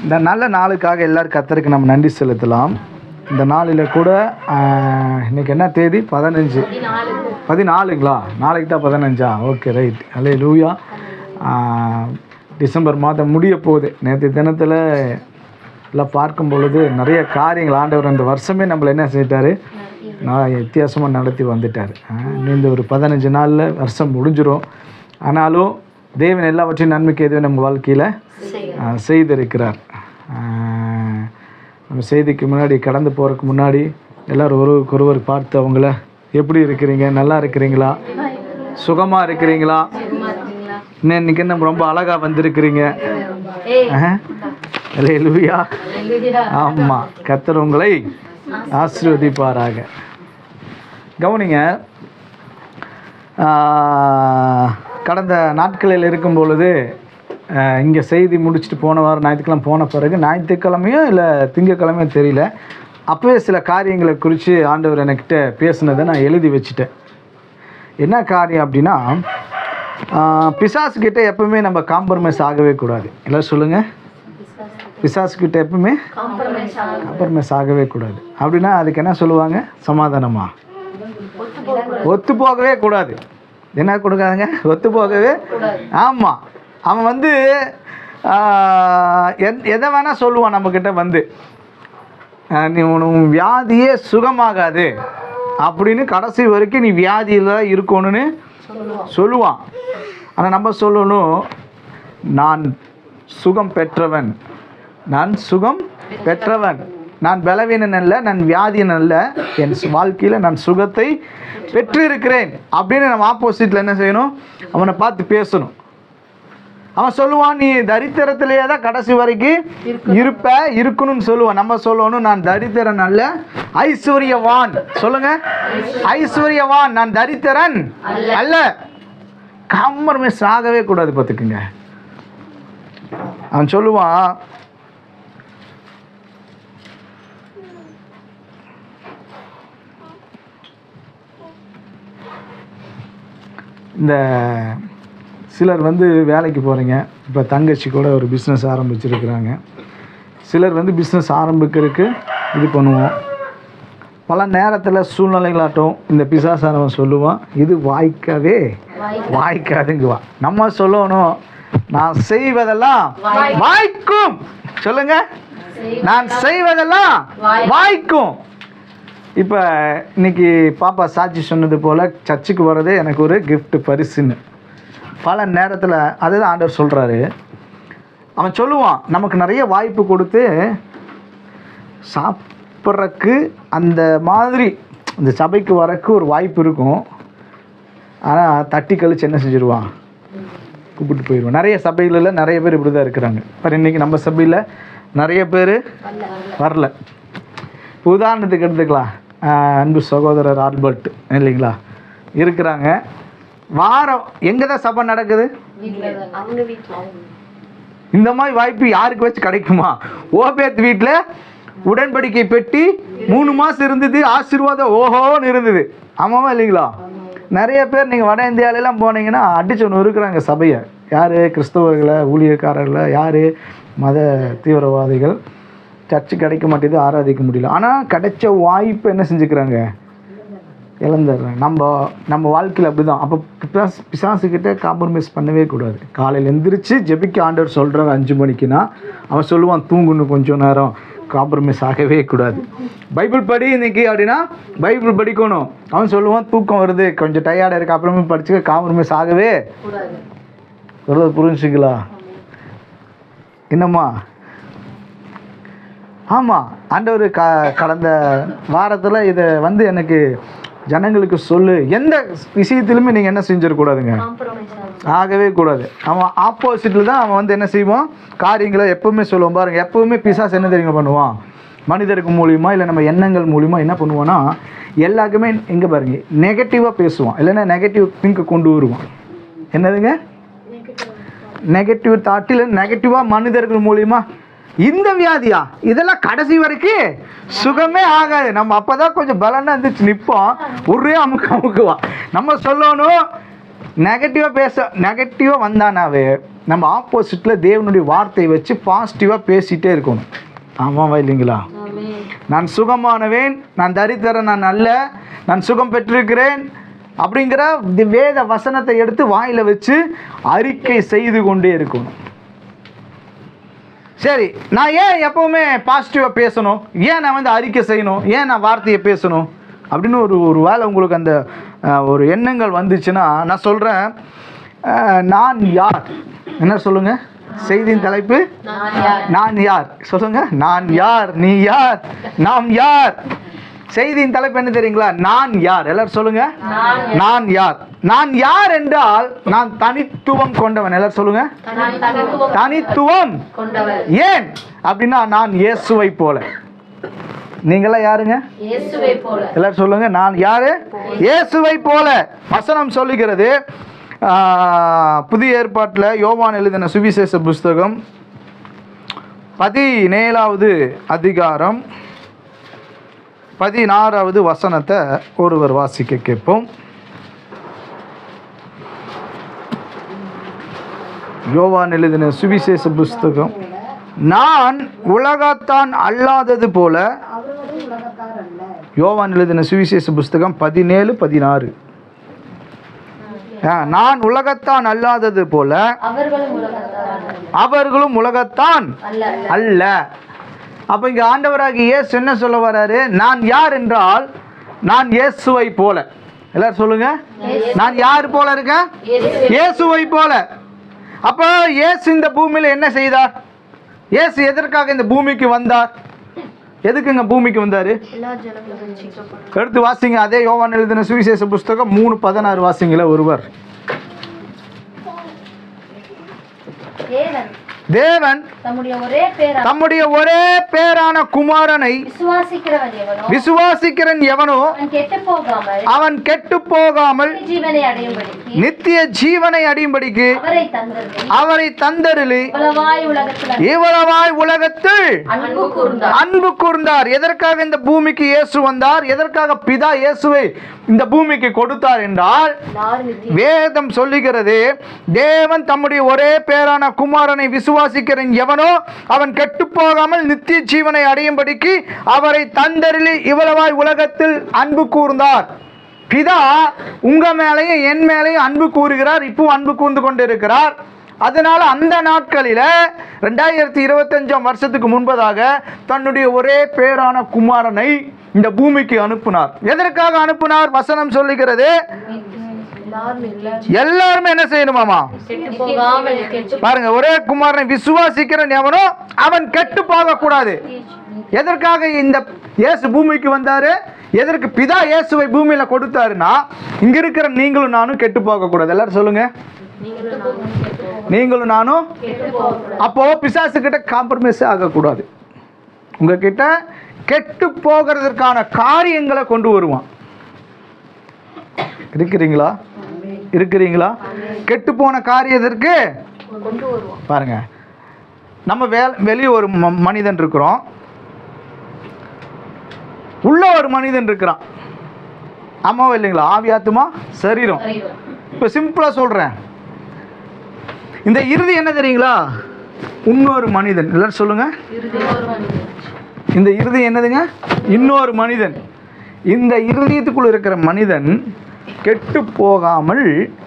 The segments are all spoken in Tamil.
இந்த நல்ல நாளுக்காக எல்லோரும் கர்த்தருக்கு நம்ம நன்றி செலுத்தலாம். இந்த நாளில் கூட இன்றைக்கி என்ன தேதி? 14ங்களா? நாளைக்கு தான் 15. Okay, right. அல்லேலூயா. டிசம்பர் மாதம் முடிய போகுது. நேற்று தினத்தில் எல்லாம் பார்க்கும் பொழுது நிறைய காரியங்கள் ஆண்டவர் அந்த வருஷமே நம்மளை என்ன செய்யிட்டார், நான் வித்தியாசமாக நடத்தி வந்துட்டார். இந்த ஒரு 15 நாளில் வருஷம் முடிஞ்சிடும். ஆனாலும் தேவன் எல்லாவற்றையும் நன்மைக்கு எதுவும் நம்ம வாழ்க்கையில் செய்திருக்கிறார். நம்ம செய்திக்கு முன்னாடி கடந்து போகிறதுக்கு முன்னாடி எல்லோரும் ஒருவருக்கு பார்த்து அவங்கள எப்படி இருக்கிறீங்க, நல்லா இருக்கிறீங்களா, சுகமாக இருக்கிறீங்களா, இன்னைக்கு நம்ம ரொம்ப அழகாக வந்திருக்கிறீங்க. அல்லேலூயா. ஆமாம், கர்த்தர் உங்களை ஆசீர்வதிப்பாராக. கவனிங்க, கடந்த நாட்களில் இருக்கும் பொழுது இங்கே செய்தி முடிச்சுட்டு போன வாரம் ஞாயிற்றுக்கிழமை போன பிறகு, ஞாயிற்றுக்கிழமையோ இல்லை திங்கக்கிழமையோ தெரியல, அப்போவே சில காரியங்களை குறித்து ஆண்டவர் என்கிட்ட பேசுனதை நான் எழுதி வச்சுட்டேன். என்ன காரியம் அப்படின்னா, பிசாசுக்கிட்ட எப்பவுமே நம்ம காம்ப்ரமைஸ் ஆகவே கூடாது. எல்லாம் சொல்லுங்கள், பிசாசுக்கிட்ட எப்பவுமே காம்ப்ரமைஸ் ஆகவே கூடாது. அப்படின்னா அதுக்கு என்ன சொல்லுவாங்க? சமாதானமா? ஒத்து போகவே கூடாது. என்ன கொடுக்காதுங்க? ஒத்து போகவே. ஆமாம், அவன் வந்து எதை வேணால் சொல்லுவான் நம்மக்கிட்ட வந்து, நீ உன் வியாதியே சுகமாகாது அப்படின்னு கடைசி வரைக்கும் நீ வியாதியில் தான் இருக்கணும்னு சொல்லுவான். ஆனால் நம்ம சொல்லணும், நான் சுகம் பெற்றவன், நான் சுகம் பெற்றவன், நான் பலவீனன் அல்ல, நான் வியாதியன் அல்ல, என் வாழ்க்கையில் நான் சுகத்தை பெற்றிருக்கிறேன் அப்படின்னு நம்ம ஆப்போசிட்டில் என்ன செய்யணும்? அவனை பார்த்து பேசணும். அவன் சொல்லுவான், நீ தரித்திரத்திலேயே தான் கடைசி வரைக்கும் இருக்கணும்னு சொல்லுவான். நம்ம சொல்லணும், நான் தரித்திரன் அல்ல, ஐஸ்வர்யவான். சொல்லுங்க, ஐஸ்வர்யவான், நான் தரித்திரன் அல்ல. காம்ப்ரமைஸ் ஆகவே கூடாது. பார்த்துக்குங்க, அவன் சொல்லுவான், இந்த சிலர் வந்து வேலைக்கு போகிறீங்க. இப்போ தங்கச்சி கூட ஒரு பிஸ்னஸ் ஆரம்பிச்சிருக்கிறாங்க. சிலர் வந்து பிஸ்னஸ் ஆரம்பிக்கிறதுக்கு இது பண்ணுவோம். பல நேரத்தில் சூழ்நிலைகளாட்டும் இந்த பிசாசானவன் சொல்லுவான், இது வாய்க்காதுங்குவான். நம்ம சொல்லணும், நான் செய்வதெல்லாம் வாய்க்கும். சொல்லுங்க, நான் செய்வதெல்லாம் வாய்க்கும். இப்போ இன்னைக்கு பாப்பா சாட்சி சொன்னது போல் சர்ச்சுக்கு வர்றதே எனக்கு ஒரு கிஃப்ட், பரிசுன்னு. பல நேரத்தில் அதுதான் ஆண்டவர் சொல்கிறாரு. அவன் சொல்லுவான், நமக்கு நிறைய வாய்ப்பு கொடுத்து சாப்பிட்றக்கு அந்த மாதிரி இந்த சபைக்கு வரக்கு ஒரு வாய்ப்பு இருக்கும். ஆனால் தட்டி கழிச்சு என்ன செஞ்சிருவான்? கூப்பிட்டு போயிடுவான். நிறைய சபைகளில் நிறைய பேர் இப்படி தான் இருக்கிறாங்க. இப்போ இன்றைக்கி நம்ம சபையில் நிறைய பேர் வரல. உதாரணத்துக்கு எடுத்துக்கலாம், அன்பு சகோதரர் ஆல்பர்ட் இல்லைங்களா இருக்கிறாங்க. வாரம் எங்கே தான் சபை நடக்குது? இந்த மாதிரி வாய்ப்பு யாருக்கு வச்சு கிடைக்குமா? ஓபேத் வீட்டில் உடன்படிக்கை பெட்டி 3 மாதம் இருந்தது, ஆசீர்வாதம் ஓஹோன்னு இருந்தது. ஆமாவா இல்லைங்களா? நிறைய பேர் நீங்கள் வட இந்தியாவிலலாம் போனீங்கன்னா அடிச்சொன்று இருக்கிறாங்க சபையை. யார்? கிறிஸ்தவர்களை, ஊழியக்காரர்களை, யார்? மத தீவிரவாதிகள். சர்ச்சு கிடைக்க மாட்டேது, ஆராதிக்க முடியல. ஆனால் கிடைச்ச வாய்ப்பு என்ன செஞ்சுக்கிறாங்க? இழந்துடுறாங்க. நம்ம வாழ்க்கையில் அப்படி தான். அப்போ பிசாசுக்கிட்ட காம்ப்ரமைஸ் பண்ணவே கூடாது. காலையில் எந்திரிச்சு ஜெபிக்க ஆண்டவர் சொல்கிறாங்க 5 மணிக்குன்னா, அவன் சொல்லுவான் தூங்குன்னு கொஞ்சம் நேரம். காம்ப்ரமைஸ் ஆகவே கூடாது. பைபிள் படி இன்னைக்கு அப்படின்னா பைபிள் படிக்கணும். அவன் சொல்லுவான் தூக்கம் வருது, கொஞ்சம் டயர்டாக இருக்குது, அப்புறமே படிச்சுக்க. காம்ப்ரமைஸ் ஆகவே சொல்கிறது புரிஞ்சுங்களா? என்னம்மா? ஆமாம், ஆண்டவர் கடந்த வாரத்தில் இதை வந்து எனக்கு ஜனங்களுக்கு சொல்லு, எந்த விஷயத்திலுமே நீங்கள் என்ன செஞ்சிடக்கூடாதுங்க, ஆகவே கூடாது. அவன் ஆப்போசிட்டில் தான் அவன் வந்து என்ன செய்வான்? காரியங்களை எப்பவுமே சொல்லுவான். பாருங்கள், எப்பவுமே பிசாசு என்ன தெரியுங்க பண்ணுவான்? மனிதருக்கு மூலியமா இல்லை நம்ம எண்ணங்கள் மூலிமா என்ன பண்ணுவான்னா, எல்லாருக்குமே எங்கே பாருங்க நெகட்டிவாக பேசுவான், இல்லைன்னா நெகட்டிவ் திங்க் கொண்டு வருவான். என்னதுங்க? நெகட்டிவ் தாட்டில் நெகட்டிவாக மனிதர்கள் மூலிமா இந்த வியாதியா, இதெல்லாம் கடைசி வரைக்கும் சுகமே ஆகாது. நம்ம அப்போதான் கொஞ்சம் பலனா இருந்துச்சு நிற்போம், ஒரே அமுக்குவான். நம்ம சொல்லணும், நெகட்டிவாக வந்தானாவே நம்ம ஆப்போசிட்டில் தேவனுடைய வார்த்தையை வச்சு பாசிட்டிவாக பேசிகிட்டே இருக்கணும். ஆமாவா இல்லைங்களா? நான் சுகமானவேன், நான் தரித்திரன், நான் அல்ல, நான் சுகம் பெற்றிருக்கிறேன் அப்படிங்கிற வேத வசனத்தை எடுத்து வாயில் வச்சு அறிக்கை செய்து கொண்டே இருக்கணும். சரி, நான் ஏன் எப்போவுமே பாசிட்டிவாக பேசணும், ஏன் நான் வந்து அறிக்கை செய்யணும், ஏன் நான் வார்த்தையை பேசணும் அப்படின்னு ஒரு வேளை உங்களுக்கு அந்த ஒரு எண்ணங்கள் வந்துச்சுன்னா நான் சொல்கிறேன், நான் யார்? என்ன சொல்லுங்க செய்தியின் தலைப்பு? நான் யார்? சொல்லுங்க. நான் யார், நீ யார், நாம் யார்? செய்தியின் தலைப்பு என்ன தெரியுங்களா? நான் யார். எல்லாரும் சொல்லுங்க. நான் யார். நான் யார் என்றால் நான் தனித்துவம் கொண்டவன். எல்லாரும் சொல்லுங்க. தனித்துவம். ஏன் அப்படின்னா நான் இயேசுவை போல. நீங்களாம் யாருங்க? எல்லாரும் சொல்லுங்க. நான் யாரு? இயேசுவை போல. வசனம் சொல்லுகிறது. புதிய ஏற்பாட்டில் யோவான் எழுதின சுவிசேஷ புஸ்தகம் 17வது அதிகாரம் 16வது வசனத்தை ஒருவர் வாசிக்க கேட்போம். யோவான் எழுதின சுவிசேஷ புஸ்தகம், நான் உலகத்தான் அல்லாதது போல. யோவான் எழுதின சுவிசேஷ புஸ்தகம் 17:16. நான் உலகத்தான் அல்லாதது போல அவர்களும் உலகத்தான் அல்ல. அப்ப இங்க ஆண்டவராகிய இயேசு என்ன சொல்ல வர்றாரு? நான் யார் என்றால் நான் இயேசுவை போல. எல்லாரும் சொல்லுங்க. நான் யார் போல இருக்கேன்? இயேசுவை போல. அப்ப இயேசு இந்த பூமியில என்ன செய்தார்? இயேசு எதற்காக இந்த பூமிக்கு வந்தார்? எதுக்குங்க பூமிக்கு வந்தாரு? எடுத்து வாசிங்க. அதே யோவான் எழுதின சுவிசேஷ புஸ்தகம் 3:16 வாசிங்கள ஒருவர். தேவன் தம்முடைய ஒரே பேரான குமாரனை விசுவாசிக்கிறன் எவனோ அவன் கெட்டு போகாமல் நித்திய ஜீவனை அடையும்படிக்கு அவரை தந்தருளி இவ்வளவாய் உலகத்தில் அன்பு கூர்ந்தார். எதற்காக இந்த பூமிக்கு இயேசு வந்தார்? எதற்காக பிதா இயேசுவை இந்த பூமிக்கு கொடுத்தார் என்றால், வேதம் சொல்லுகிறது, தேவன் தம்முடைய ஒரே பேரான குமாரனை விசுவாசிக்கிறன் எவனோ அவன் கெட்டு போகாமல் நித்திய ஜீவனை அடையும்படிக்கு அவரை தந்தருளி இவ்வளவாய் உலகத்தில் அன்பு கூர்ந்தார். பிதா உங்க மேலையும் என் மேலையும் அன்பு கூறுகிறார். இப்போ அன்பு கூர்ந்து கொண்டிருக்கிறார். அதனால அந்த நாட்களில 2025 வருஷத்துக்கு முன்பதாக தன்னுடைய ஒரே பேரான குமாரனை இந்த பூமிக்கு அனுப்பினார். எதற்காக அனுப்பினார்? வசனம் சொல்லுகிறது, எல்லாருமே என்ன செய்யணுமாமா? பாருங்க, ஒரே குமாரனை விசுவாசிக்கிறன் எவனோ அவன் கெட்டு போக கூடாது. எதற்காக இந்த இயேசு பூமிக்கு வந்தாரு? எதற்கு பிதா இயேசுவை பூமியில கொடுத்தாருன்னா, இங்க இருக்கிற நீங்களும் நானும் கெட்டு போக கூடாது. எல்லாரும் சொல்லுங்க, நீங்களும் நானும். அப்போ பிசாசு கிட்ட காம்ப்ரமைஸ் ஆகக்கூடாது. உங்ககிட்ட கெட்டு போகிறதுக்கான காரியங்களை கொண்டு வருவான். இருக்கிறீங்களா? இருக்கிறீங்களா? கெட்டு போன காரியத்திற்கு பாருங்க, நம்ம வெளியே ஒரு மனிதன் இருக்கிறோம், உள்ள ஒரு மனிதன் இருக்கிறான். ஆமாவா இல்லைங்களா? ஆவியாத்துமா சரீரம். இப்போ சிம்பிளா சொல்றேன், இந்த இறுதி என்ன தெரியுங்களா? இன்னொரு மனிதன். எல்லாரும் சொல்லுங்க, இந்த இறுதி என்னதுங்க? இன்னொரு மனிதன். இந்த இருதயத்துக்குள்ள இருக்கிற மனிதன் கெட்டு போகாமல்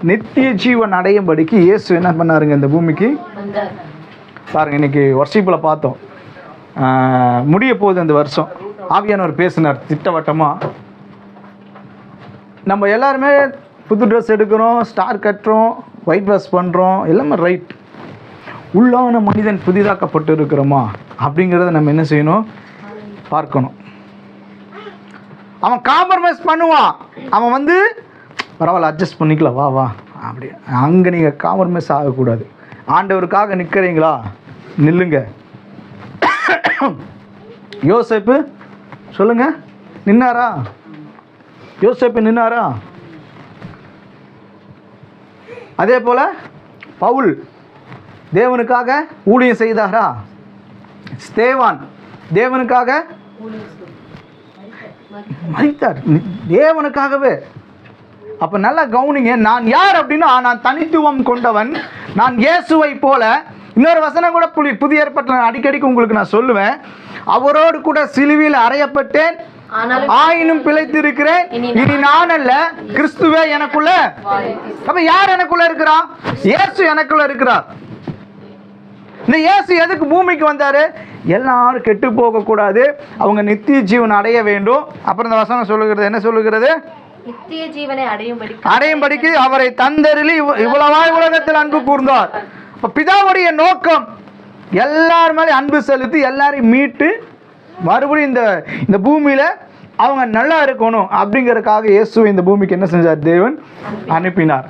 நித்திய ஜீவன் அடையும்படிக்கு இயேசு என்ன பண்ணாருங்க இந்த பூமிக்கு? பாருங்க, இன்னைக்கு வர்ஷிப்பில் பார்த்தோம், முடிய போகுது அந்த வருஷம். ஆவியானவர் பேசினார் திட்டவட்டமா. நம்ம எல்லாருமே புது ட்ரெஸ் எடுக்கிறோம், ஸ்டார் கட்டுறோம், ஒயிட் வாஷ் பண்ணுறோம், எல்லாமே ரைட். உள்ளான மனிதன் புதிதாக்கப்பட்டு இருக்கிறோமா அப்படிங்கிறத நம்ம என்ன செய்யணும்? பார்க்கணும். அவன் காம்ப்ரமைஸ் பண்ணுவான். அவன் வந்து பரவாயில்ல அட்ஜஸ்ட் பண்ணிக்கலாம், வா வா அப்படி. அங்கே நீங்கள் காம்ப்ரமைஸ் ஆகக்கூடாது. ஆண்டவருக்காக நிற்கிறீங்களா? நில்லுங்க. யோசேப்பு சொல்லுங்க, நின்னாரா? யோசேப்பு நின்னாரா? அதே போல பவுல் தேவனுக்காக ஊழியம் செய்தாரா? ஸ்தேவான் தேவனுக்காக மரித்தார். தேவனுக்காகவே அப்போ நல்லா கவனிங்க. நான் யார் அப்படின்னா, நான் தனித்துவம் கொண்டவன், நான் இயேசுவை போல. இன்னொரு வசனம் கூட புதிய ஏற்பாட்டில் அடிக்கடிக்கு உங்களுக்கு நான் சொல்லுவேன். அவரோடு கூட சிலுவையில் அறையப்பட்டேன், ஆயினும் பிழைத்திருக்கிறேன், இனி நான் அல்ல, கிறிஸ்துவே எனக்குள்ள. அப்ப யார் எனக்குள்ள இருக்கிறா? இயேசு எனக்குள்ள இருக்கிறார். இந்த இயேசு எதுக்கு பூமிக்கு வந்தாரு? எல்லாரும் கெட்டு போக கூடாது, அவங்க நித்திய ஜீவன் அடைய வேண்டும். அப்புறம் இந்த வசனம் சொல்லுகிறது என்ன சொல்லுகிறது? நித்திய ஜீவனை அடையும்படிக்கு அவரை தந்தருளி இவ்வளவாய் உலகத்தில் அன்பு கூர்ந்தார். அப்ப பிதாவுடைய நோக்கம் எல்லார் மேலே அன்பு செலுத்தி எல்லாரையும் மீட்டு மறுபடியும் இந்த பூமியில அவங்க நல்லா இருக்கணும் அப்படிங்கறதுக்காக இயேசு இந்த பூமிக்கு என்ன செஞ்சார்? தேவன் அனுப்பினார்.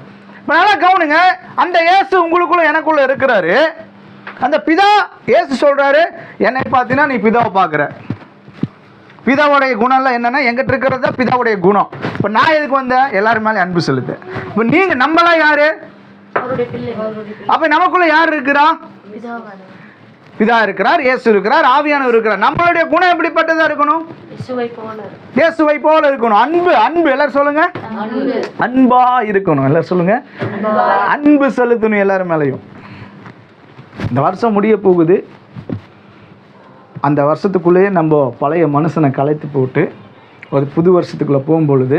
நல்லா கவனிங்க. அந்த இயேசு உங்களுக்குள்ள எனக்குள்ள இருக்கிறாரு. அந்த பிதா இயேசு சொல்றாரு, என்னை பார்த்தீங்கன்னா நீ பிதாவை பார்க்குற. பிதாவுடைய குணம்லாம் என்னன்னா, எங்கிட்ட இருக்கிறது தான் பிதாவுடைய குணம். இப்போ நான் எதுக்கு வந்தேன்? எல்லாரும் மேலே அன்பு செலுத்து. இப்போ நீங்க நம்மளாம் யாரு? அப்ப நமக்குள்ள யார் இருக்கிறா? பிதா இருக்கிறார், இயேசு இருக்கிறார், ஆவியானவர் இருக்கிறார். நம்மளுடைய குணம் எப்படிப்பட்டதா இருக்கணும்? இயேசுவை போல இருக்கணும். அன்பு அன்பு எல்லாரும் சொல்லுங்க. அன்பா இருக்கணும். எல்லாரும் சொல்லுங்க. அன்பு செலுத்தணும் எல்லாரும் மேலையும். இந்த வருஷம் முடிய போகுது. அந்த வருஷத்துக்குள்ளேயே நம்ம பழைய மனுஷனை கலைத்து போட்டு ஒரு புது வருஷத்துக்குள்ளே போகும்பொழுது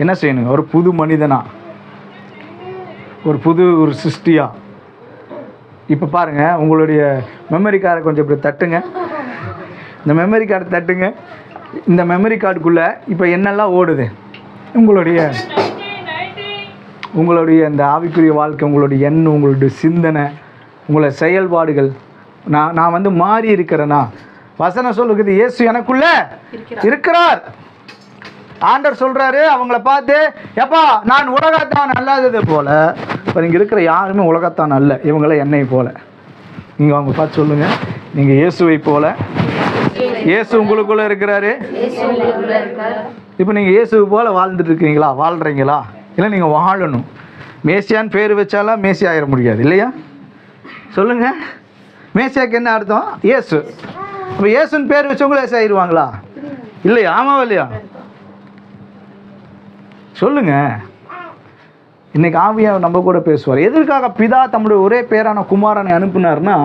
என்ன செய்யணுங்க? ஒரு புது மனிதனா, ஒரு சிருஷ்டியா. இப்போ பாருங்கள், உங்களுடைய மெமரி கார்டை கொஞ்சம் இப்படி தட்டுங்க. இந்த மெமரி கார்டை தட்டுங்க. இந்த மெமரி கார்டுக்குள்ளே இப்போ என்னெல்லாம் ஓடுது? உங்களுடைய இந்த ஆவிக்குரிய வாழ்க்கை, உங்களுடைய எண்ணம், உங்களுடைய சிந்தனை, உங்களுடைய செயல்பாடுகள். நான் வந்து மாறி இருக்கிறேனா? வசனம் சொல்லுகிறது, இயேசு எனக்குள்ள இருக்கிறார். ஆண்டவர் சொல்றாரு அவங்கள பார்த்து, எப்பா நான் உலகத்தான் அல்லாதது போல. இப்போ இங்கே இருக்கிற யாருமே உலகத்தான் அல்ல, இவங்கள என்னை போல. நீங்கள் அவங்க பார்த்து சொல்லுங்க, நீங்கள் இயேசுவை போல. இயேசு உங்களுக்குள்ள இருக்கிறாரு. இப்போ நீங்கள் இயேசுவை போல வாழ்ந்துட்டு இருக்கீங்களா? வாழ்கிறீங்களா? இல்லை நீங்கள் வாழணும். மேசியான்னு பேர் வச்சாலாம் மேசி ஆகிட முடியாது இல்லையா? சொல்லுங்க. மேசியாக்கு என்ன அர்த்தம்? இயேசு. அப்போ இயேசுன்னு பேர் வச்சவங்களும் ஏசு ஆயிடுவாங்களா? இல்லையா? ஆமாவா இல்லையா? சொல்லுங்க. இன்னைக்கு ஆவியானவர் நம்ம கூட பேசுவார். எதற்காக பிதா தம்முடைய ஒரே பேரான குமாரனை அனுப்பினார்னா,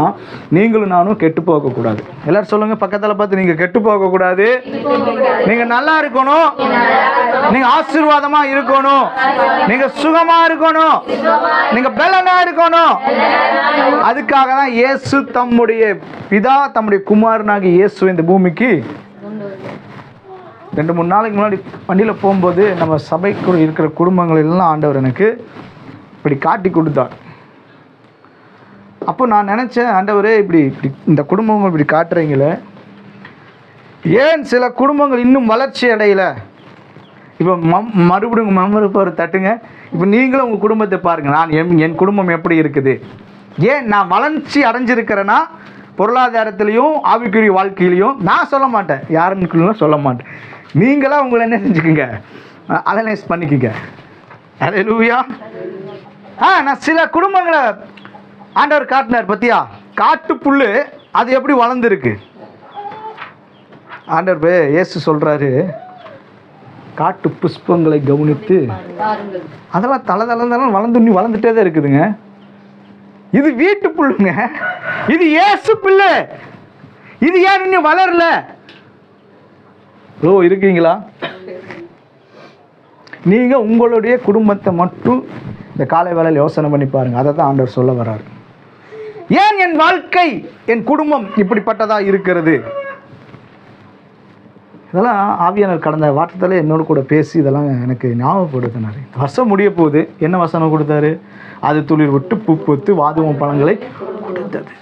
நீங்களும் நானும் கெட்டு போகக்கூடாது. எல்லாரும் சொல்லுங்க, பக்கத்தில் பார்த்து, நீங்கள் கெட்டு போகக்கூடாது, நீங்கள் நல்லா இருக்கணும், நீங்கள் ஆசீர்வாதமாக இருக்கணும், நீங்கள் சுகமாக இருக்கணும், நீங்கள் பலனா இருக்கணும். அதுக்காக தான் இயேசு தம்முடைய பிதா தம்முடைய குமாரனாகி இயேசு இந்த பூமிக்கு 2-3 நாளைக்கு முன்னாடி வண்டியில் போகும்போது நம்ம சபைக்கு இருக்கிற குடும்பங்கள் எல்லாம் ஆண்டவர் எனக்கு இப்படி காட்டி கொடுத்தார். அப்போ நான் நினச்சேன், ஆண்டவரே இப்படி இந்த குடும்பங்கள் இப்படி காட்டுறீங்களே, ஏன் சில குடும்பங்கள் இன்னும் வளர்ச்சி அடையலை? இப்போ மறுபடியும் மெமரி தட்டுங்க. இப்போ நீங்களும் உங்கள் குடும்பத்தை பாருங்கள். நான் என் குடும்பம் எப்படி இருக்குது? ஏன் நான் வளர்ச்சி அடைஞ்சிருக்கிறேன்னா, பொருளாதாரத்திலையும் ஆவிக்குரிய வாழ்க்கையிலையும் நான் சொல்ல மாட்டேன், யாருன்னு சொல்ல மாட்டேன். நீங்களாம் உங்களை என்ன செஞ்சுக்குங்க, அனலைஸ் பண்ணிக்கங்க. அல்லேலூயா. நான் சில குடும்பங்களை ஆண்டவர் காட்டினார். பத்தியா, காட்டு புல்லு அது எப்படி வளர்ந்துருக்கு? ஆண்டவர் இயேசு சொல்றாரு, காட்டு புஷ்பங்களை கவனித்து அதெல்லாம் தலை வளர்ந்துட்டே தான் இருக்குதுங்க. இது வீட்டு புல்லுங்க, இது இயேசு புல்லு. இது ஏன் இன்னும் வளரல? இருக்கீங்களா? நீங்க உங்களுடைய குடும்பத்தை மட்டும் இந்த காலை வேளையில் யோசனை பண்ணி பாருங்க. அதை தான் ஆண்டவர் சொல்ல வர்றாரு. ஏன் என் வாழ்க்கை, என் குடும்பம் இப்படிப்பட்டதா இருக்கிறது? இதெல்லாம் ஆவியானவர் கடந்த வாரத்தில் என்னோட கூட பேசி இதெல்லாம் எனக்கு ஞாபகப்படுத்தினார். வருஷம் முடிய போகுது. என்ன வசனம் கொடுத்தாரு? அது துளிர் விட்டு பூ பூத்து வாதுவம் பழங்களை கொடுத்தது.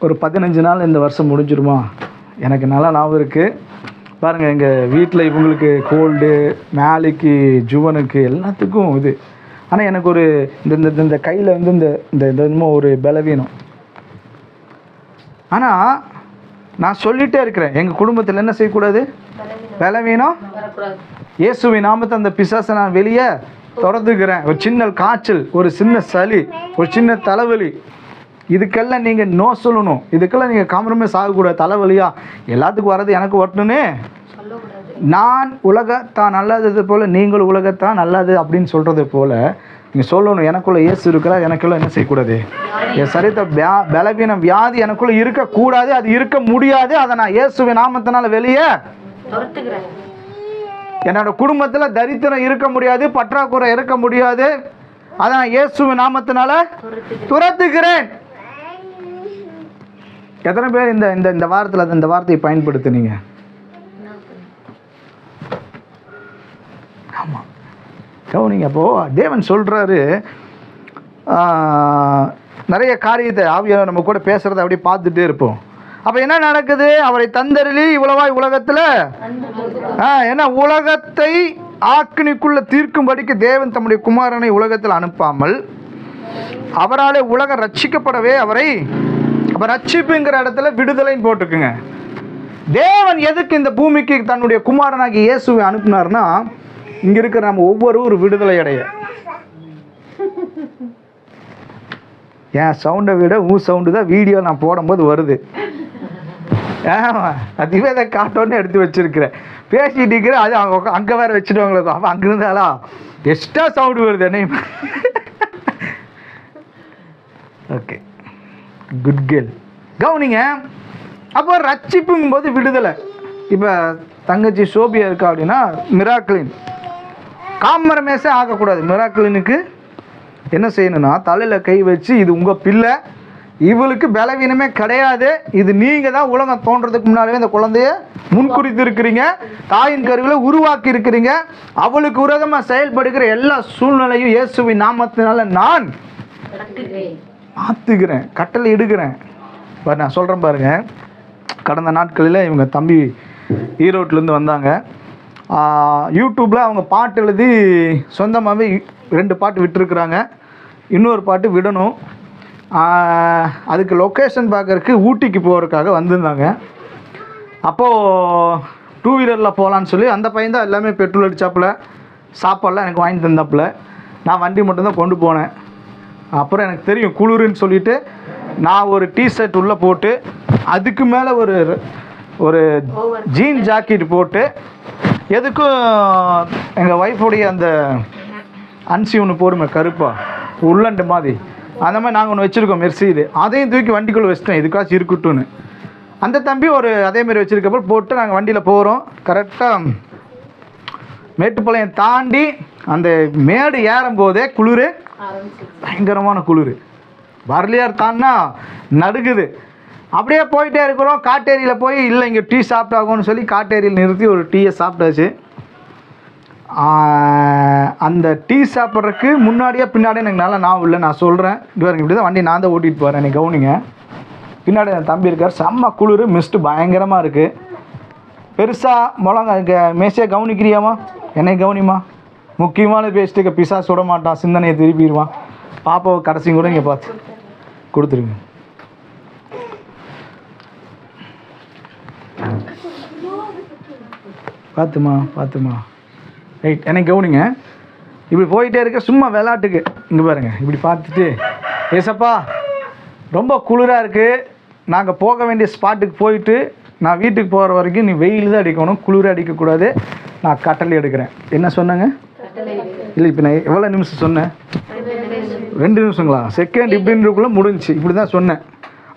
ஒரு 15 நாள் இந்த வருஷம் முடிஞ்சிருமா? எனக்கு நல்லா ஞாபகம் இருக்குது. பாருங்கள், எங்கள் வீட்டில் இவங்களுக்கு கோல்டு, மேலுக்கு, ஜுவனுக்கு எல்லாத்துக்கும் இது. ஆனால் எனக்கு ஒரு இந்த கையில் வந்து இந்த என்னமோ ஒரு பலவீனம். ஆனால் நான் சொல்லிகிட்டே இருக்கிறேன், எங்கள் குடும்பத்தில் என்ன செய்யக்கூடாது? பலவீனம். இயேசுவின் நாமத்தை அந்த பிசாசை நான் வெளியே தொடர்ந்துக்கிறேன். ஒரு சின்ன காய்ச்சல், ஒரு சின்ன சளி, ஒரு சின்ன தலைவலி, இதுக்கெல்லாம் நீங்கள் நோ சொல்லணும். இதுக்கெல்லாம் நீங்கள் காம்ப்ரமைஸ் ஆகக்கூடாது. தலைவலியா எல்லாத்துக்கும் வர்றது எனக்கு வரட்டுன்னு, நான் உலகத்தான் நல்லது போல் நீங்கள் உலகத்தான் நல்லது அப்படின்னு சொல்கிறது போல் நீங்கள் சொல்லணும். எனக்குள்ளே இயேசு இருக்கிறார், எனக்குள்ள என்ன செய்யக்கூடாது, என் சரீரத்தை பலவீனம் வியாதி எனக்குள்ளே இருக்கக்கூடாது, அது இருக்க முடியாது. அதை நான் இயேசுவின் நாமத்தினால வெளியே என்னோட குடும்பத்தில் தரித்திரம் இருக்க முடியாது, பற்றாக்குறை இருக்க முடியாது, அதை நான் இயேசுவின் நாமத்தினால துரத்துகிறேன். எத்தனை பேர் இந்த இந்த இந்த வாரத்தில் இந்த வார்த்தையை பயன்படுத்துனீங்க? ஆமாம், கவனிங்க. அப்போது தேவன் சொல்கிறாரு, நிறைய காரியத்தை ஆவியானவர் நம்ம கூட பேசுகிறத அப்படியே பார்த்துட்டே இருப்போம். அப்போ என்ன நடக்குது? அவரை தந்தருளி இவ்வளவாய் உலகத்தில் என்ன உலகத்தை ஆக்கினிக்குள்ள தீர்க்கும்படிக்கு தேவன் தம்முடைய குமாரனை உலகத்தில் அனுப்பாமல் அவராலே உலகம் ரட்சிக்கப்படவே அவரை, அப்போ ரட்சிப்புங்கிற இடத்துல விடுதலைன்னு போட்டுக்குங்க. தேவன் எதுக்கு இந்த பூமிக்கு தன்னுடைய குமாரனாகி இயேசுவை அனுப்புனார்னா, இங்கே இருக்கிற நம்ம ஒவ்வொரு விடுதலை அடைய. என் சவுண்டை விட சவுண்டு தான் வீடியோ நான் போடும்போது வருது. அதுவே அதை காட்டோன்னு எடுத்து வச்சிருக்கிறேன், பேசிட்டு இருக்கிறேன். அது அவங்க அங்கே வேறு வச்சுடுவாங்களோ, அப்போ அங்கே இருந்தாலா எக்ஸ்ட்ரா சவுண்டு வருது என்ன. Okay, good girl. கவனிங்க. அப்போ ரட்சிப்புங்கும் போது விடுதலை. இப்போ தங்கச்சி சோபியா இருக்கா அப்படின்னா மிராக்லின் காம்ப்ரமைஸே ஆகக்கூடாது. மிராக்லினுக்கு என்ன செய்யணும்னா, தலையில் கை வச்சு, இது உங்கள் பிள்ளை, இவளுக்கு பலவீனமே கிடையாது, இது நீங்கள் தான் உலகம் தோன்றதுக்கு முன்னாலே இந்த குழந்தைய முன்குறித்து இருக்கிறீங்க, தாயின் கருவில் உருவாக்கி இருக்கிறீங்க, அவளுக்கு விரோதமாக செயல்படுகிற எல்லா சூழ்நிலையும் இயேசுவின் நாமத்தினால நான் மாற்றுகிறேன், கட்டளை இடுகிறேன். நான் சொல்கிறேன் பாருங்க. கடந்த நாட்களில் இவங்க தம்பி ஈரோட்டிலேருந்து வந்தாங்க. யூடியூப்பில் அவங்க பாட்டு எழுதி சொந்தமாகவே 2 பாட்டு விட்டுருக்குறாங்க, இன்னொரு பாட்டு விடணும். அதுக்கு லொக்கேஷன் பார்க்கறதுக்கு ஊட்டிக்கு போகிறதுக்காக வந்திருந்தாங்க. அப்போது 2 வீலரில் போகலான்னு சொல்லி அந்த பையன் தான் எல்லாமே பெட்ரோல் அடித்தாப்புல, சாப்பாடெலாம் எனக்கு வாங்கி தந்தாப்புல. நான் வண்டி மட்டும்தான் கொண்டு போனேன். அப்புறம் எனக்கு தெரியும் குளிருன்னு சொல்லிவிட்டு நான் ஒரு டிஷர்ட் உள்ளே போட்டு, அதுக்கு மேலே ஒரு ஜீன் ஜாக்கெட் போட்டு, எதுக்கும் எங்கள் ஒய்ஃபுடைய அந்த அன்சி ஒன்று போடுமே கருப்பாக உள்ளண்டு மாதிரி, அந்த மாதிரி நாங்கள் ஒன்று வச்சுருக்கோம் மெர்சிது, அதையும் தூக்கி வண்டிக்குள்ளே வச்சிட்டேன் இதுக்காச்சும் இருக்கட்டும்னு. அந்த தம்பி ஒரு அதேமாரி வச்சுருக்கப்போ போட்டு நாங்கள் வண்டியில் போகிறோம். கரெக்டாக மேட்டுப்பாளையம் தாண்டி அந்த மேடு ஏறும்போதே குளிர், பயங்கரமான குளிர். வரலியார் தான்னா நடுக்குது. அப்படியே போயிட்டே இருக்கிறோம். காட்டேரியில் போய் இல்லை இங்கே டீ சாப்பிட்டாகும்னு சொல்லி காட்டேரியில் நிறுத்தி ஒரு டீயை சாப்பிட்டாச்சு. அந்த டீ சாப்பிட்றதுக்கு முன்னாடியே பின்னாடியே எனக்கு நல்லா நான் இல்லை. நான் சொல்கிறேன், இப்படி தான் வண்டி நான் தான் ஓட்டிகிட்டு போகிறேன், எனக்கு கவனிங்க. பின்னாடி என் தம்பி இருக்கார், செம்ம குளிர், மிஸ்ட்டு பயங்கரமாக இருக்குது. பெருசாக முழங்க இங்கே மேசையை கவனிக்கிறியாமா, என்னை கவனிமா, முக்கியமான பேசிட்டு பிசா சுட மாட்டான், சிந்தனையை திருப்பிடுவான். பாப்பாவை கடைசி கூட இங்கே பார்த்து கொடுத்துருங்க. பார்த்துமா ரைட், எனக்கு கவனிங்க. இப்படி போயிட்டே இருக்க, சும்மா விளாட்டுக்கு இங்கே பாருங்கள், இப்படி பார்த்துட்டு ஏசப்பா ரொம்ப குளிராக இருக்குது, நாங்கள் போக வேண்டிய ஸ்பாட்டுக்கு போயிட்டு நான் வீட்டுக்கு போகிற வரைக்கும் நீ வெயில் தான் அடிக்கணும், குளிர் அடிக்கக்கூடாது, நான் கட்டளை எடுக்கிறேன். என்ன சொன்னேங்க? இல்லை, இப்போ நான் எவ்வளோ நிமிஷம் சொன்னேன்? 2 நிமிஷங்களா? செகண்ட் இப்படின்றக்குள்ளே முடிஞ்சிச்சு. இப்படி தான் சொன்னேன்.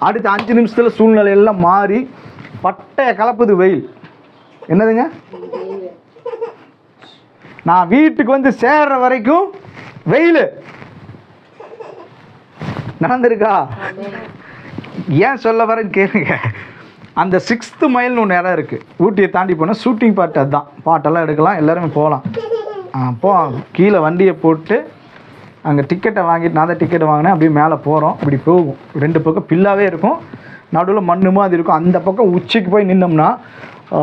அடுத்த 5 நிமிஷத்தில் சூழ்நிலையெல்லாம் மாறி பட்டைய கலப்புது வெயில். என்னதுங்க? நான் வீட்டுக்கு வந்து சேர்ற வரைக்கும் வெயில் நடந்திருக்கா? ஏன் சொல்ல வரேன்னு கேளுங்க. அந்த 6th மைல்னு ஒன்று இடம் இருக்குது, ஊட்டியை தாண்டி போனால் ஷூட்டிங் பாட்டு, அதுதான் பாட்டெல்லாம் எடுக்கலாம், எல்லாருமே போகலாம். அப்போ கீழே வண்டியை போட்டு அங்கே டிக்கெட்டை வாங்கிட்டு, நான் தான் டிக்கெட்டை வாங்கினேன், அப்படியே மேலே போகிறோம். இப்படி போகும், 2 பக்கம் பில்லாவே இருக்கும், நடுவில் மண்ணு மாதிரி இருக்கும். அந்த பக்கம் உச்சிக்கு போய் நின்னோம்னா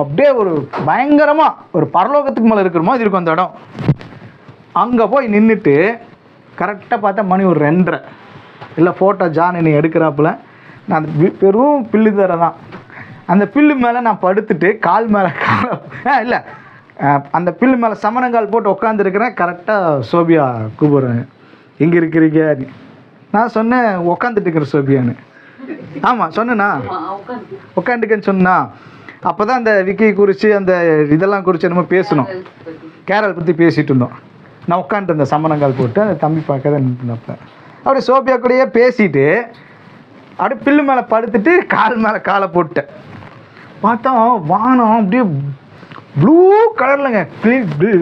அப்படியே ஒரு பயங்கரமாக ஒரு பரலோகத்துக்கு மேலே இருக்கிறோமோ அது இருக்கும் அந்த இடம். அங்கே போய் நின்றுட்டு கரெக்டாக பார்த்தா மணி ஒரு 2:30. இல்லை ஃபோட்டோ ஜான் என்னை எடுக்கிறாப்புல. நான் அந்த பெரும் பில்லு தர தான், அந்த பில்லு மேலே நான் படுத்துட்டு கால் மேலே இல்லை அந்த பில்லு மேலே சமணங்கால் போட்டு உட்காந்துருக்கிறேன். கரெக்டாக சோபியா கூப்பிட்றேன், எங்கே இருக்கிறீங்க? நான் சொன்னேன் உக்காந்துட்டு இருக்கிற சோபியான்னு. ஆமாம் சொன்னேண்ணா, உக்காந்துக்கன்னு சொன்னா. அப்போ தான் அந்த விக்கி குறித்து அந்த இதெல்லாம் குறித்து நம்ம பேசணும், கேரள் பற்றி பேசிகிட்டு இருந்தோம். நான் உட்காந்துட்டு இருந்தேன் சம்மணங்கால் போட்டு, அந்த தம்பி பார்க்க தான் நின்றுப்பேன். அப்படியே சோபியா கூடயே பேசிட்டு அப்படியே பில்லு மேலே படுத்துட்டு கால் மேலே காலை போட்டேன். பார்த்தா வானம் அப்படியே ப்ளூ கலர்லங்க,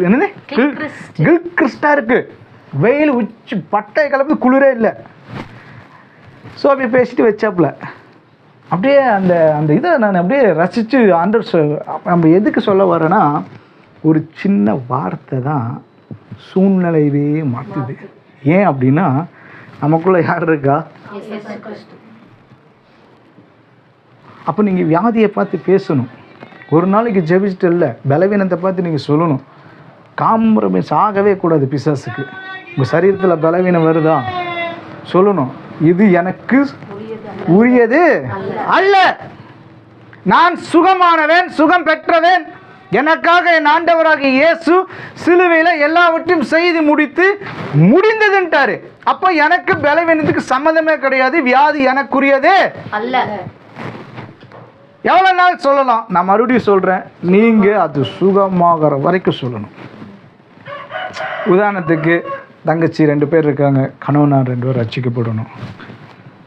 என்னது கில் கிறிஸ்டாக இருக்குது. வெயில் உச்சி பட்டை கலப்பு, குளிரே இல்லை. சோபியா பேசிட்டு வச்சாப்புல அப்படியே அந்த அந்த இதை நான் அப்படியே ரசித்து நம்ம எதுக்கு சொல்ல வரேன்னா, ஒரு சின்ன வார்த்தை தான் சூழ்நிலையவே மாற்றுது. ஏன் அப்படின்னா, நமக்குள்ளே யார் இருக்கா? அப்போ நீங்கள் வியாதியை பார்த்து பேசணும். ஒரு நாளைக்கு ஜெபிச்சுட்டு இல்லை, பலவீனத்தை பார்த்து நீங்கள் சொல்லணும். காம்ப்ரமைஸ் ஆகவே கூடாது பிசாசுக்கு. உங்கள் சரீரத்தில் பலவீனம் வருதா சொல்லணும், இது எனக்கு உரியது அல்ல, நான் சுகமானவன், சுகம் பெற்றவன், எனக்காக என் ஆண்டவராக இயேசு சிலுவையில் எல்லாவற்றையும் செய்து முடிந்ததுன்ட்டாரு. அப்போ எனக்கு பலவீனத்துக்கு சம்மந்தமே கிடையாது, வியாதி எனக்குரியதே அல்ல. எவ்வளோ நாள் சொல்லலாம்? நான் மறுபடியும் சொல்கிறேன், நீங்கள் அது சுகமாகிற வரைக்கும் சொல்லணும். உதாரணத்துக்கு தங்கச்சி 2 பேர் இருக்காங்க, கணவனார் 2 பேர் ரட்சிக்கப்படணும்.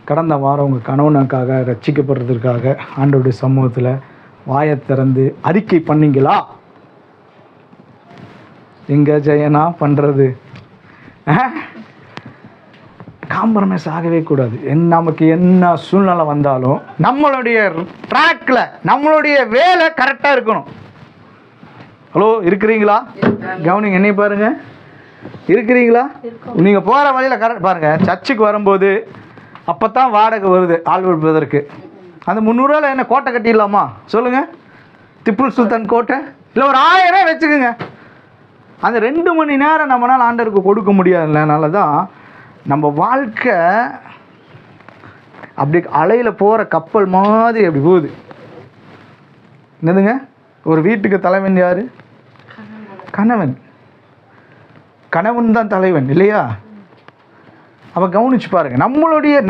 கடந்த வாரம் உங்கள் கணவனுக்காக ரட்சிக்கப்படுறதுக்காக ஆண்டவருடைய சமூகத்தில் வாயை திறந்து அறிக்கை பண்ணிங்களா? எங்கே ஜெயனா பண்ணுறது? காம்ப்ரமைஸ் ஆகவே கூடாது. நமக்கு என்ன சூழ்நிலை வந்தாலும் நம்மளுடைய ட்ராக்கில் நம்மளுடைய வேலை கரெக்டாக இருக்கணும். ஹலோ, இருக்கிறீங்களா? கவனிங்க, என்னை பாருங்க, இருக்கிறீங்களா? நீங்கள் போகிற வழியில் கரெக்ட் பாருங்கள். சர்ச்சுக்கு வரும்போது அப்போ தான் வாடகை வருது ஆள் விடுவதற்கு. அந்த 300 ரூபாயில் என்ன கோட்டை கட்டிடலாமா சொல்லுங்கள்? திப்பு சுல்தான் கோட்டை இல்லை, ஒரு 1000 வச்சுக்கோங்க. அந்த 2 மணி நேரம் நம்மளால் ஆண்டருக்கு கொடுக்க முடியாதுனால தான் நம்ம வாழ்க்கை அப்படி அலையில் போகிற கப்பல் மாதிரி அப்படி போகுது. என்னதுங்க? ஒரு வீட்டுக்கு தலைவன் யார்? கணவன். கணவன் தான் தலைவன் இல்லையா? அப்போ கவனிச்சு பாருங்க,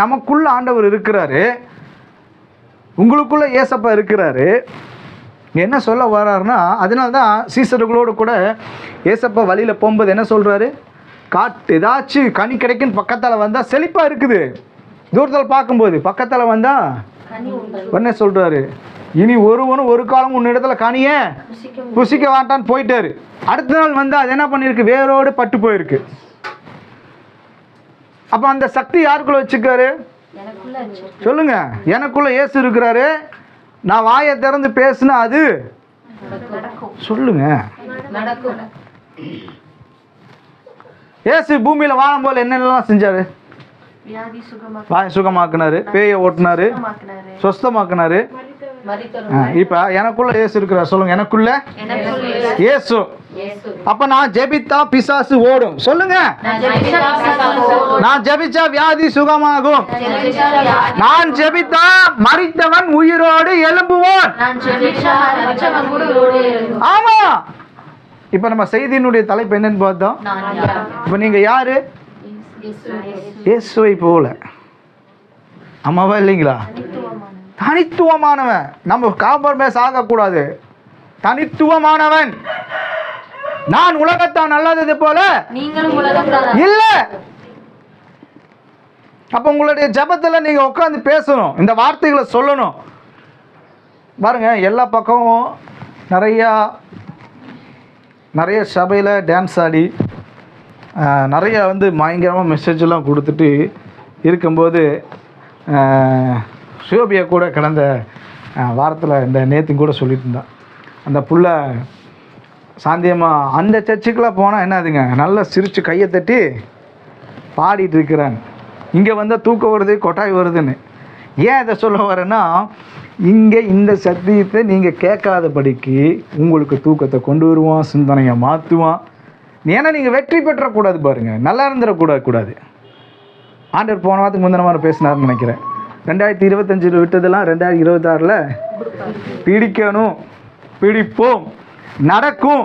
நமக்குள்ள ஆண்டவர் இருக்கிறாரு, உங்களுக்குள்ள ஏசப்பா இருக்கிறாரு. என்ன சொல்ல வர்றாருன்னா, அதனால தான் சீசர்களோடு கூட ஏசப்பா வழியில் போகும்போது என்ன சொல்கிறாரு? ஏதாச்சும் கனி கிடைக்குன்னு பக்கத்தில் வந்தால் செழிப்பாக இருக்குது, தூரத்தில் பார்க்கும்போது பக்கத்தில் வந்தால் என்ன சொல்கிறாரு? இனி ஒருவனும் ஒரு காலம் உன்னிடத்துல கனியே புசிக்க வாட்டான்னு போயிட்டாரு. அடுத்த நாள் வந்தால் அது என்ன பண்ணியிருக்கு? வேரோடு பட்டு போயிருக்கு. அப்போ அந்த சக்தி யாருக்குள்ள வச்சுக்காரு? சொல்லுங்க. எனக்குள்ள இயேசு இருக்கிறாரு. நான் வாயை திறந்து பேசுனா அது சொல்லுங்க. இயேசு பூமியில் வாழும் போல என்னென்னலாம் செஞ்சாரு? வாயை சுகமாக்குனாரு, பேயை ஓட்டுனாரு, சொஸ்தமாக்குனாரு. இப்ப எனக்குள்ள இயேசு இருக்கிறார். சொல்லுங்க, எனக்குள்ள இயேசு. அப்ப நான் ஜெபித்தா பிசாசு ஓடும். சொல்லுங்க, நான் ஜெபிச்சா வியாதி சுகமாகும். நான் ஜெபித்தா மரித்தவன் உயிரோடு எழும்புவான். ஆமா. இப்ப நம்ம செய்தியினுடைய தலைப்பு என்னன்னு பார்த்தோம். இப்ப நீங்க யாரு? இயேசுவை போல. ஆமாவா இல்லைங்களா? தனித்துவமானவன். நம்ம காம்ப்ரமைஸ் ஆகக்கூடாது. தனித்துவமானவன். நான் உலகத்தான் நல்லது போல இல்ல. அப்ப உங்களுடைய ஜெபத்துல நீங்க உட்கார்ந்து பேசணும், இந்த வார்த்தைகளை சொல்லணும். பாருங்க, எல்லா பக்கமும் நிறைய சபையில் டான்ஸ் ஆடி நிறைய பயங்கரமாக மெசேஜெல்லாம் கொடுத்துட்டு இருக்கும்போது, சோபியா கூட கடந்த வாரத்தில் இந்த நேற்று கூட சொல்லிட்டு இருந்தான். அந்த புள்ள சாந்தியமாக அந்த சர்ச்சுக்கெலாம் போனால் என்னதுங்க, நல்லா சிரித்து கையை தட்டி பாடிட்டு இருக்கிறாங்க. இங்கே வந்தால் தூக்கம் வருது, கொட்டாய் வருதுன்னு. ஏன் இதை சொல்ல வரேன்னா, இங்கே இந்த சத்தியத்தை நீங்கள் கேட்காதபடிக்கு உங்களுக்கு தூக்கத்தை கொண்டு வருவான், சிந்தனையை மாற்றுவான். ஏன்னா நீங்கள் வெற்றி பெற்றக்கூடாது. பாருங்கள், நல்லா இருந்துடக்கூடாது. ஆண்டவர் போன வாரத்துக்கு முந்தின மாதிரி பேசினார்னு நினைக்கிறேன். 2025 விட்டதெல்லாம் 2026 பிடிக்கணும், பிடிப்போம், நடக்கும்.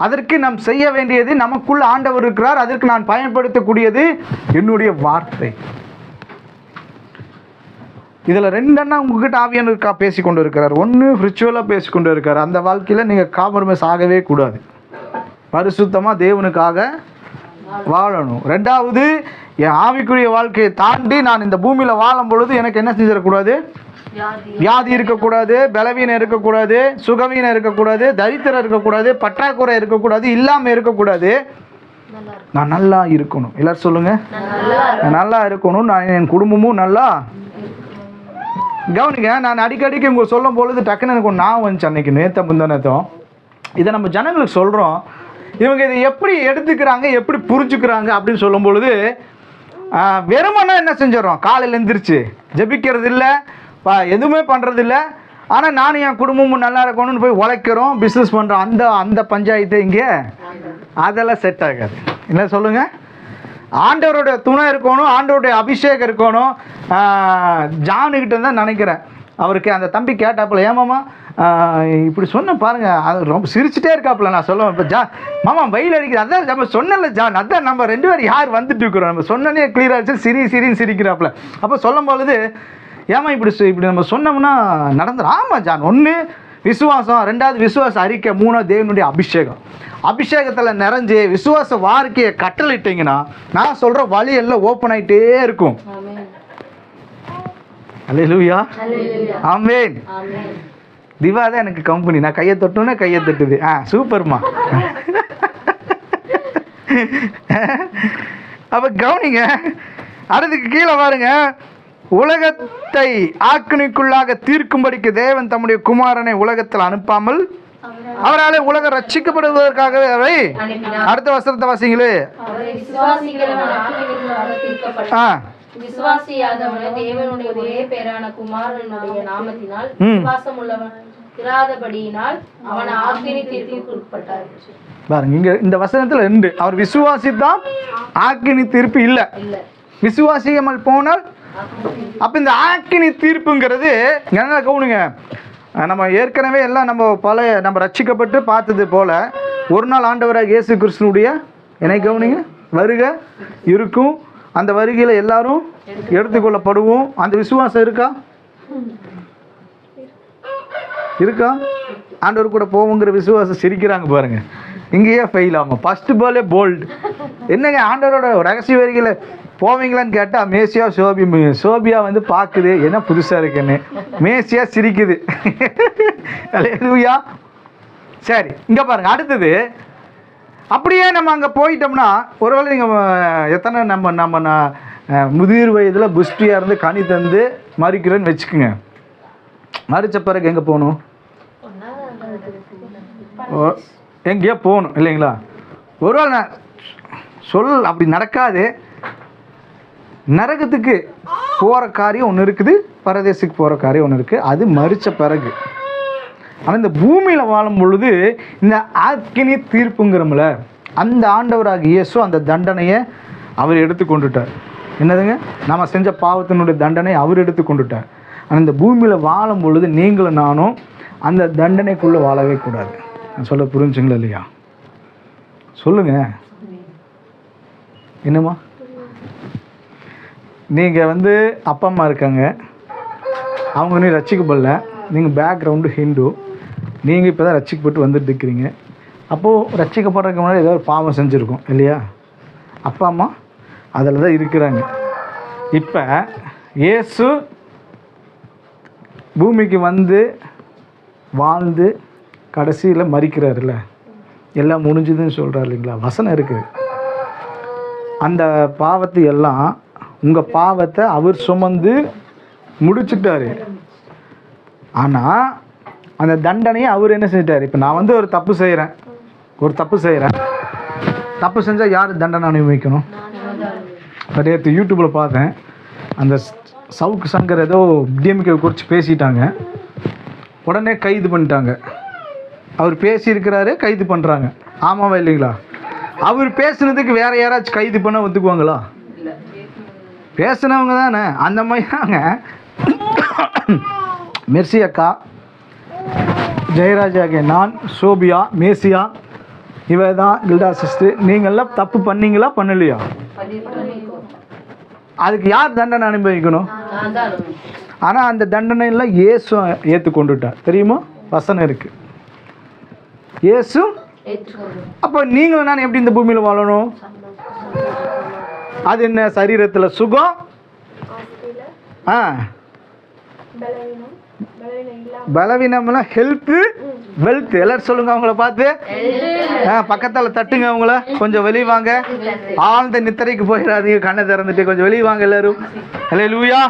அதற்கு நாம் செய்ய வேண்டியது, நமக்குள்ள ஆண்டவர் இருக்கிறார், அதற்கு நான் பயன்படுத்தக்கூடியது என்னுடைய வார்த்தை. இதில் ரெண்டெண்ணா உங்ககிட்ட ஆவியானவருக்கா பேசி கொண்டு இருக்கிறார். ஒன்று ஸ்பிரிச்சுவலாக பேசி கொண்டு இருக்கார். அந்த வாழ்க்கையில் நீங்கள் காம்ப்ரமைஸ் ஆகவே கூடாது. பரிசுத்தமாக தேவனுக்காக வாழணும். ரெண்டாவது, என் ஆவிக்குரிய வாழ்க்கையை தாண்டி நான் இந்த பூமியில் வாழும் பொழுது எனக்கு என்ன செஞ்சிடக்கூடாது? வியாதி இருக்கக்கூடாது, பலவீனம் இருக்கக்கூடாது, சுகவீனம் இருக்கக்கூடாது, தரித்திரம் இருக்கக்கூடாது, பற்றாக்குறை இருக்கக்கூடாது, இல்லாமல் இருக்கக்கூடாது. நான் நல்லா இருக்கணும். எல்லாரும் சொல்லுங்க, நல்லா இருக்கணும். நான் என் குடும்பமும் நல்லா கவனிங்க. நான் அடிக்கடிக்கு உங்களுக்கு சொல்லும் பொழுது டக்குன்னு எனக்கு ஒன்று நான் வந்துச்சு. அன்னைக்கு நேற்று முந்தானத்தம் இதை நம்ம ஜனங்களுக்கு சொல்கிறோம். இவங்க இதை எப்படி எடுத்துக்கிறாங்க, எப்படி புரிஞ்சுக்கிறாங்க அப்படின்னு சொல்லும் பொழுது, வெறுமனா என்ன செஞ்சிடறோம்? காலையில் எழுந்திரிச்சு ஜெபிக்கிறது இல்லை, எதுவுமே பண்ணுறது இல்லை. ஆனால் நானும் என் குடும்பமும் நல்லா இருக்கணும்னு போய் உழைக்கிறோம், பிஸ்னஸ் பண்ணுறோம். அந்த பஞ்சாயத்து இங்கே அதெல்லாம் செட் ஆகாது. என்ன சொல்லுங்கள்? ஆண்டவருடைய துணை இருக்கணும், ஆண்டவருடைய அபிஷேகம் இருக்கணும். ஜானுக்கிட்ட தான் நினைக்கிறேன், அவருக்கு அந்த தம்பி கேட்டாப்புல, ஏமாமா இப்படி சொன்ன பாருங்க, அது ரொம்ப சிரிச்சுட்டே இருக்காப்புல. நான் சொல்லுவேன், இப்போ மாமா வெயில் அடிக்குது, அதான் நம்ம சொன்னல ஜான், அதான் நம்ம 2 பேரும் யார் வந்துட்டு இருக்கிறோம், நம்ம சொன்னனே கிளியராக இருந்துச்சு, சிரின்னு சிரிக்கிறாப்புல. அப்போ சொல்லும் பொழுது, ஏமா இப்படி நம்ம சொன்னோம்னா நடந்துடும். ஆமாம் ஜான், 1 விசுவாசம், 2வது விசுவாச அறிக்கை, 3வது தேவனுடைய அபிஷேகம். அபிஷேகத்தில் நிறைஞ்சு விசுவாச வாழ்க்கையை கட்டளிட்டீங்கன்னா நான் சொல்கிற வழி எல்லாம் ஓப்பன் ஆகிட்டே இருக்கும். அல்லேலூயா, ஆமென். திவா தான் எனக்கு கம்பெனி, நான் கையை தொட்டோன்னே கையை தட்டுது. சூப்பர்மா. அப்போ கவனிங்க, அதுக்கு கீழே பாருங்க, உலகத்தை ஆக்கினைக்குள்ளாக தீர்க்கும்படிக்கு தேவன் தம்முடைய குமாரனை உலகத்தில் அனுப்பாமல் அவராலே உலகம் ரட்சிக்கப்படுவதற்காகவே அவை. அடுத்த வசனத்தை வாசிங்களே. பாருங்க, இங்க இந்த வசனத்துல 2, அவர் விசுவாசித்தான், ஆக்கினி தீர்ப்பு இல்ல. விசுவாசியாமல் போனால் அப்ப இந்த ஆக்கினி தீர்ப்புங்கிறது என்ன? கவுனுங்க, நம்ம ஏற்கனவே எல்லாம் நம்ம ரட்சிக்கப்பட்டு பார்த்தது போல ஒரு நாள் ஆண்டவராக இயேசு கிறிஸ்துனுடைய என்னை கவனிங்க வருகை இருக்கும். அந்த வருகையில் எல்லாரும் எடுத்துக்கொள்ளப்படுவோம். அந்த விசுவாசம் இருக்கா? ஆண்டவர் கூட போவோங்கிற விசுவாசம். சிரிக்கிறாங்க பாருங்க, இங்கேயே ஃபெயில் ஆகும். ஃபர்ஸ்ட் பாலே போல்டு. என்னங்க ஆண்டவரோட ரகசிய வருகையில் போவீங்களான்னு கேட்டால் மேசியா சோபியா வந்து பார்க்குது, என்ன புதுசாக இருக்குன்னு. மேசியா சிரிக்குது. அல்லேலூயா. சரி, இங்கே பாருங்கள். அடுத்தது, அப்படியே நம்ம அங்கே போயிட்டோம்னா, ஒருவேளை நீங்கள் எத்தனை நம்ம முதிர் வயதில் புஷ்டியாக இருந்து கனி தந்து மறிக்கிறேன்னு வச்சுக்கோங்க. மறித்த பிறகு எங்கே போகணும்? எங்கேயோ போகணும் இல்லைங்களா? ஒருவேளை நான் அப்படி நடக்காது. நரகத்துக்கு போகிற காரியம் ஒன்று இருக்குது, பரதேசுக்கு போகிற காரியம் ஒன்று இருக்குது. அது மறித்த பிறகு. ஆனால் இந்த பூமியில் வாழும் பொழுது இந்த ஆக்கினி தீர்ப்புங்கிறோம்ல, அந்த ஆண்டவராக இயேசு அந்த தண்டனையை அவர் எடுத்துக்கொண்டுட்டார். என்னதுங்க? நம்ம செஞ்ச பாவத்தினுடைய தண்டனை அவர் எடுத்துக்கொண்டுட்டார். ஆனால் இந்த பூமியில் வாழும் பொழுது நீங்களும் நானும் அந்த தண்டனைக்குள்ளே வாழவே கூடாது. நான் சொல்ல புரிஞ்சுங்களா இல்லையா? சொல்லுங்கள். என்னம்மா, நீங்கள் வந்து அப்பா அம்மா இருக்காங்க, அவங்க இன்னும் ரட்சிக்கப்படல, நீங்கள் பேக்ரவுண்டு ஹிந்து, நீங்கள் இப்போ தான் ரட்சிக்கப்பட்டு வந்துட்டு இருக்கிறீங்க. அப்போது ரட்சிக்கப்படுறதுக்கு முன்னாடி ஏதாவது பாவம் செஞ்சுருக்கோம் இல்லையா? அப்பா அம்மா அதில் தான் இருக்கிறாங்க. இப்போ இயேசு பூமிக்கு வந்து வாழ்ந்து கடைசியில் மறிக்கிறாருல்ல, எல்லாம் முடிஞ்சுதுன்னு சொல்கிறார் இல்லைங்களா? வசனம் இருக்குது. அந்த பாவத்தை எல்லாம், உங்கள் பாவத்தை அவர் சுமந்து முடிச்சுட்டாரு. ஆனால் அந்த தண்டனையை அவர் என்ன செஞ்சிட்டார்? இப்போ நான் வந்து ஒரு தப்பு செய்கிறேன், தப்பு செஞ்சால் யார் தண்டனை அனுபவிக்கணும்? நேற்று யூடியூப்பில் பார்த்தேன், அந்த சவுக்கு சங்கர் ஏதோ டிஎம்கே குறித்து பேசிட்டாங்க, உடனே கைது பண்ணிட்டாங்க. அவர் பேசியிருக்கிறாரு, கைது பண்ணுறாங்க. ஆமாவா இல்லைங்களா? அவர் பேசுனதுக்கு வேறு யாராச்சும் கைது பண்ண ஒத்துக்குவாங்களா? பேசுனவங்க தானே. அந்த மாதிரி தாங்க மெர்சி அக்கா, ஜெயராஜாக நான், சோபியா, மேசியா, இவ தான் கில்டா சிஸ்டர், நீங்கள்லாம் தப்பு பண்ணீங்களா பண்ணலையா? அதுக்கு யார் தண்டனை அனுபவிக்கணும்? ஆனால் அந்த தண்டனையெல்லாம் இயேசு ஏற்றுக்கொண்டுட்டார். தெரியுமா? வசனம் இருக்கு, இயேசு. அப்போ நீங்களும் நான் எப்படி இந்த பூமியில் வாழணும்? அது என்ன? சரீரத்தில் சுகம், பலவீனம்லாம் ஹெல்த்து, வெல்த். எல்லாரும் சொல்லுங்க அவங்கள பார்த்து. பக்கத்தால் தட்டுங்க அவங்கள, கொஞ்சம் வெளியே வாங்க. ஆழ்ந்த நித்திரைக்கு போயிடாதீங்க, கண்ணை திறந்துட்டு கொஞ்சம் வெளியே வாங்க எல்லாரும். அல்லேலூயா,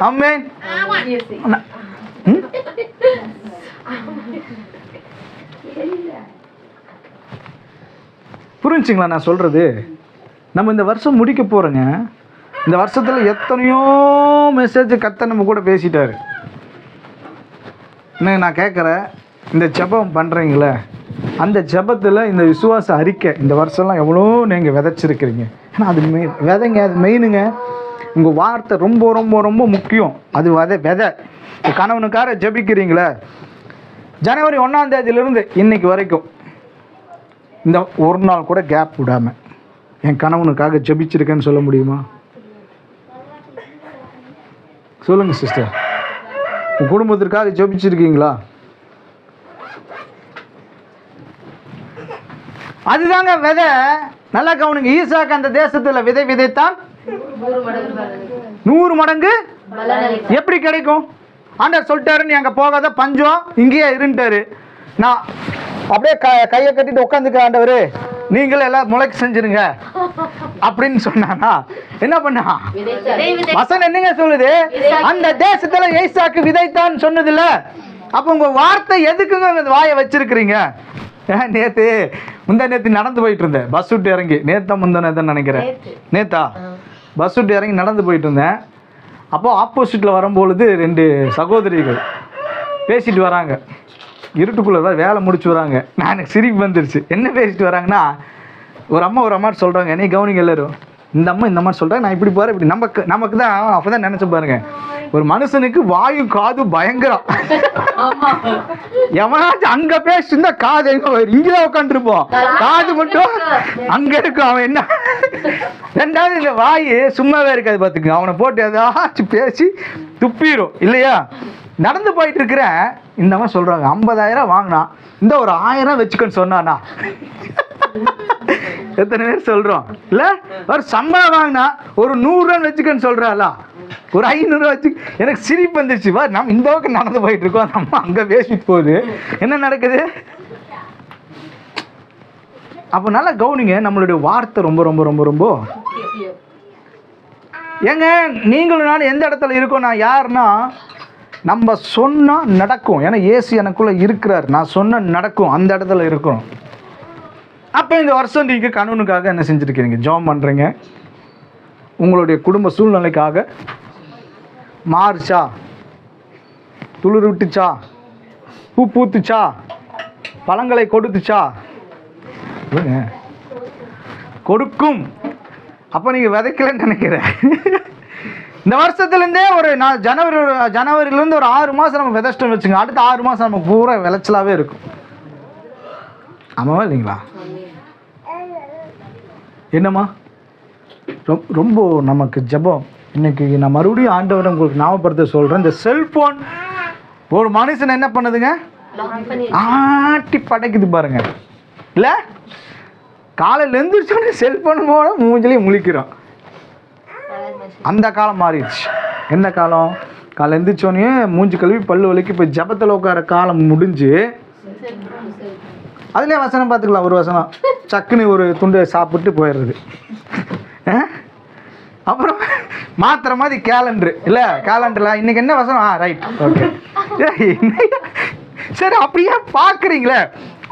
ஆமென். புரிஞ்சுங்களா நான் சொல்றது? நம்ம இந்த வருஷம் முடிக்க போறோங்க. இந்த வருஷத்துல எத்தனையோ மெசேஜ் கத்த நம்ம கூட பேசிட்டாரு. என்ன நான் கேட்குறேன், இந்த ஜெபம் பண்ணுறீங்களே, அந்த ஜெபத்தில் இந்த விசுவாச அறிக்கை இந்த வருஷம்லாம் எவ்வளோ நீங்கள் விதைச்சிருக்கிறீங்க. ஏன்னா அது விதைங்க, அது மெயினுங்க. உங்கள் வார்த்தை ரொம்ப ரொம்ப ரொம்ப முக்கியம். அது விதை. கணவனுக்கார ஜெபிக்கிறீங்களே, ஜனவரி 1ஆம் தேதியிலிருந்து இன்னைக்கு வரைக்கும் இந்த ஒரு நாள் கூட கேப் விடாமல் என் கணவனுக்காக ஜெபிச்சிருக்கேன்னு சொல்ல முடியுமா? சொல்லுங்கள் சிஸ்டர். உன் குடும்பத்திற்காக ஜெபிச்சிருக்கீங்களா? அதுதாங்க விதை. நல்லா கவனிங்க. ஈசாக்கு அந்த தேசத்தில் விதை விதைத்தான் 100 மடங்கு எப்படி கிடைக்கும்? ஆண்டவர் சொல்லிட்டாரு, நீ அங்கே போகாத, பஞ்சம் இங்கேயே இருந்துட்டாரு. நான் அப்படியே கையை கட்டிட்டு உட்காந்துக்க, ஆண்டவர் நீங்களும் எல்லாம் முளைக்கு செஞ்சிருங்க அப்படின்னு சொன்னானா? என்ன பண்ணா? வசனம் என்னங்க சொல்லுது? அந்த தேசத்துல ஈசாக்கு விதைத்தான் சொன்னது இல்ல? அப்ப உங்க வார்த்தை எதுக்குங்க வாயை வச்சிருக்கிறீங்க? நேத்து நடந்து போயிட்டு இருந்தேன், பஸ் விட்டு இறங்கி. முந்தா நினைக்கிறேன், நேத்தா பஸ் விட்டு இறங்கி நடந்து போயிட்டு இருந்தேன். அப்போ ஆப்போசிட்ல வரும்பொழுது 2 சகோதரிகள் பேசிட்டு வராங்க. இருட்டுக்குள்ள வேலை முடிச்சு வராங்க. நான் எனக்கு சிரிப்பு வந்துருச்சு. என்ன பேசிட்டு வராங்கன்னா, ஒரு அம்மா சொல்றாங்க, என்னை கவனிங்க எல்லாரும். இந்த அம்மா சொல்றாங்க, நான் இப்படி போறேன் இப்படி. நமக்கு தான் அப்பதான் நினைச்சு பாருங்க, ஒரு மனுஷனுக்கு வாயு காது பயங்கரம். எவனாச்சும் அங்க பேசிட்டு காது எங்க இங்கதான் உட்காந்துருப்போம், காது மட்டும் அங்க இருக்கும். அவன் என்ன, ரெண்டாவது இந்த வாயு சும்மாவே இருக்காது பாத்துக்க. அவனை போட்டு ஏதாச்சும் பேசி துப்பிடும் இல்லையா? நடந்து போயிட்டு இருக்கிறேன். இந்த அம்மா சொல்றாங்க, 50,000 வாங்கினா இந்த ஒரு 1000 வச்சுக்கன்னு சொன்னானா? எத்தனை பேர் சொல்றோம் இல்ல? ஒரு சம்பளம் வாங்கினா ஒரு 100 ரூபா வச்சுக்கன்னு சொல்றாளா? ஒரு 500 வச்சு. எனக்கு சிரிப்பு வந்துருச்சு. நம்ம இந்த பக்கம் நடந்து போயிட்டு இருக்கோம், நம்ம அங்க பேசிட்டு போகுது. என்ன நடக்குது? அப்ப நல்லா கவனிங்க, நம்மளுடைய வார்த்தை ரொம்ப ரொம்ப ரொம்ப ரொம்ப ஏங்க. நீங்களும் நான் எந்த இடத்துல இருக்கோம்? நான் யாருன்னா, நம்ம சொன்னா நடக்கும். ஏன்னா இயேசு எனக்குள்ள இருக்கிறார். நான் சொன்ன நடக்கும், அந்த இடத்துல இருக்கணும். அப்போ இந்த வருஷம் நீங்க கணவனுக்காக என்ன செஞ்சுருக்கீங்க? ஜெபம் பண்ணுறீங்க. உங்களுடைய குடும்ப சூழ்நிலைக்காக மாறுச்சா, துளிர் விட்டுச்சா, பூ பூத்துச்சா, பழங்களை கொடுத்துச்சா? கொடுக்கும். அப்போ நீங்கள் விதைக்கலன்னு நினைக்கிறேன். இந்த வருஷத்துலேருந்தே ஒரு ஜனவரியிலேருந்து ஒரு 6 மாதம் நம்ம விதைச்சிட்டோம்னு வச்சுங்க, அடுத்த 6 மாதம் நமக்கு பூரா விளைச்சலாகவே இருக்கும். ஆமாவா இல்லைங்களா? என்னம்மா ரொம்ப நமக்கு ஜெபம். இன்னைக்கு நான் மறுபடியும் ஆண்டவரை உங்களுக்கு ஞாபகப்படுத்த சொல்கிறேன். இந்த செல்ஃபோன் ஒரு மனுஷன் என்ன பண்ணுதுங்க? ஆட்டி படைக்குது பாருங்க இல்லை? காலையில் எழுந்திரிச்சோடனே செல்ஃபோன் போட மூஞ்சிலையும் முழிக்கிறோம். அந்த காலம் மாறிடுச்சு. என்ன காலம்? காலை எழுந்திரிச்சோடனே மூஞ்சி கழுவி பல்லு வலிக்கு போய் ஜபத்தில் உட்கார காலம் முடிஞ்சு, அதுலேயே வசனம் பார்த்துக்கலாம். ஒரு வசனம் சக்குன்னு ஒரு துண்டு சாப்பிட்டு போயிடுறது. அப்புறம் மாத்திர மாதிரி கேலண்டரு இல்லை, கேலண்டரில் இன்னைக்கு என்ன வசனம்? Right, okay. சரி, அப்படியே பார்க்குறீங்களே,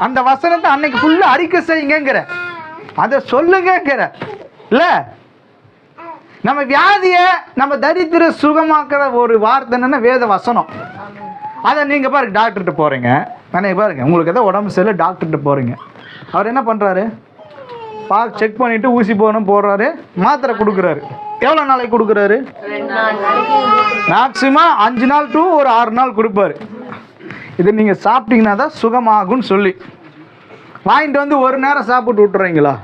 அந்த வசனத்தை அன்னைக்கு ஃபுல்லாக அறிக்கை செய்யுங்கிற, அதை சொல்லுங்கிற இல்லை? நம்ம வியாதியை நம்ம தரித்திர சுகமாக்குற ஒரு வார்த்தை என்னன்னா வேத வசனம். அதை நீங்கள் பாருங்க, டாக்டர்கிட்ட போகிறீங்க, நானே பாருங்க, உங்களுக்கு எதாவது உடம்பு சரியில்லை, டாக்டர்கிட்ட போகிறீங்க. அவர் என்ன பண்ணுறாரு? செக் பண்ணிவிட்டு ஊசி போடுறாரு, மாத்திரை கொடுக்குறாரு. எவ்வளோ நாளைக்கு கொடுக்குறாரு? மேக்ஸிமம் 5 நாள் டு ஒரு 6 நாள் கொடுப்பாரு. இது நீங்கள் சாப்பிட்டீங்கன்னா தான் சுகமாகும்னு சொல்லி. வாங்கிட்டு வந்து ஒரு நேரம் சாப்பிட்டு விட்டுறீங்களா?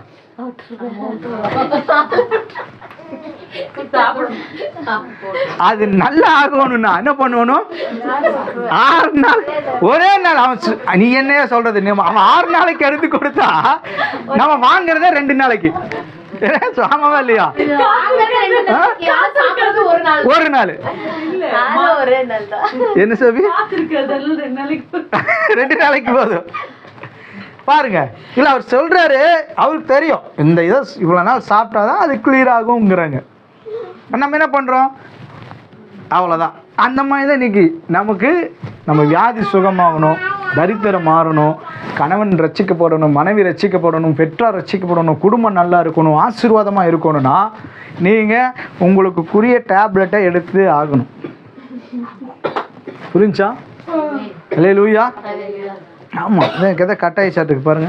அது நல்லா ஆகணும்னா என்ன பண்ணணும்? 6 நாள் ஒரே நாள். அவன் நீ என்னைய சொல்றது, அவன் 6 நாளைக்கு எடுத்து கொடுத்தா நம்ம வாங்குறதே 2 நாளைக்கு. ஆமாவா இல்லையா? ஒரு நாள் என்ன சொல்லி 2 நாளைக்கு போதும் பாருங்க. இல்ல அவர் சொல்றாரு, அவருக்கு தெரியும் இந்த இதை இவ்வளவு நாள் சாப்பிட்டாதான் அது கிளியர் ஆகுங்கிறாங்க. நம்ம என்ன பண்றோம்? அவ்வளவுதான். அந்த மாதிரி தான் இன்னைக்கு நமக்கு நம்ம வியாதி சுகமாகணும், தரித்திரம் மாறணும், கணவன் ரட்சிக்கப்படணும், மனைவி ரட்சிக்கப்படணும், பெற்றார் ரட்சிக்கப்படணும், குடும்பம் நல்லா இருக்கணும், ஆசீர்வாதமா இருக்கணும்னா நீங்க உங்களுக்குரிய டேப்லெட்டை எடுத்து ஆகணும். புரிஞ்சா? அல்லேலூயா. ஆமா, எதை கட்டாய சாட்டுக்கு பாருங்க.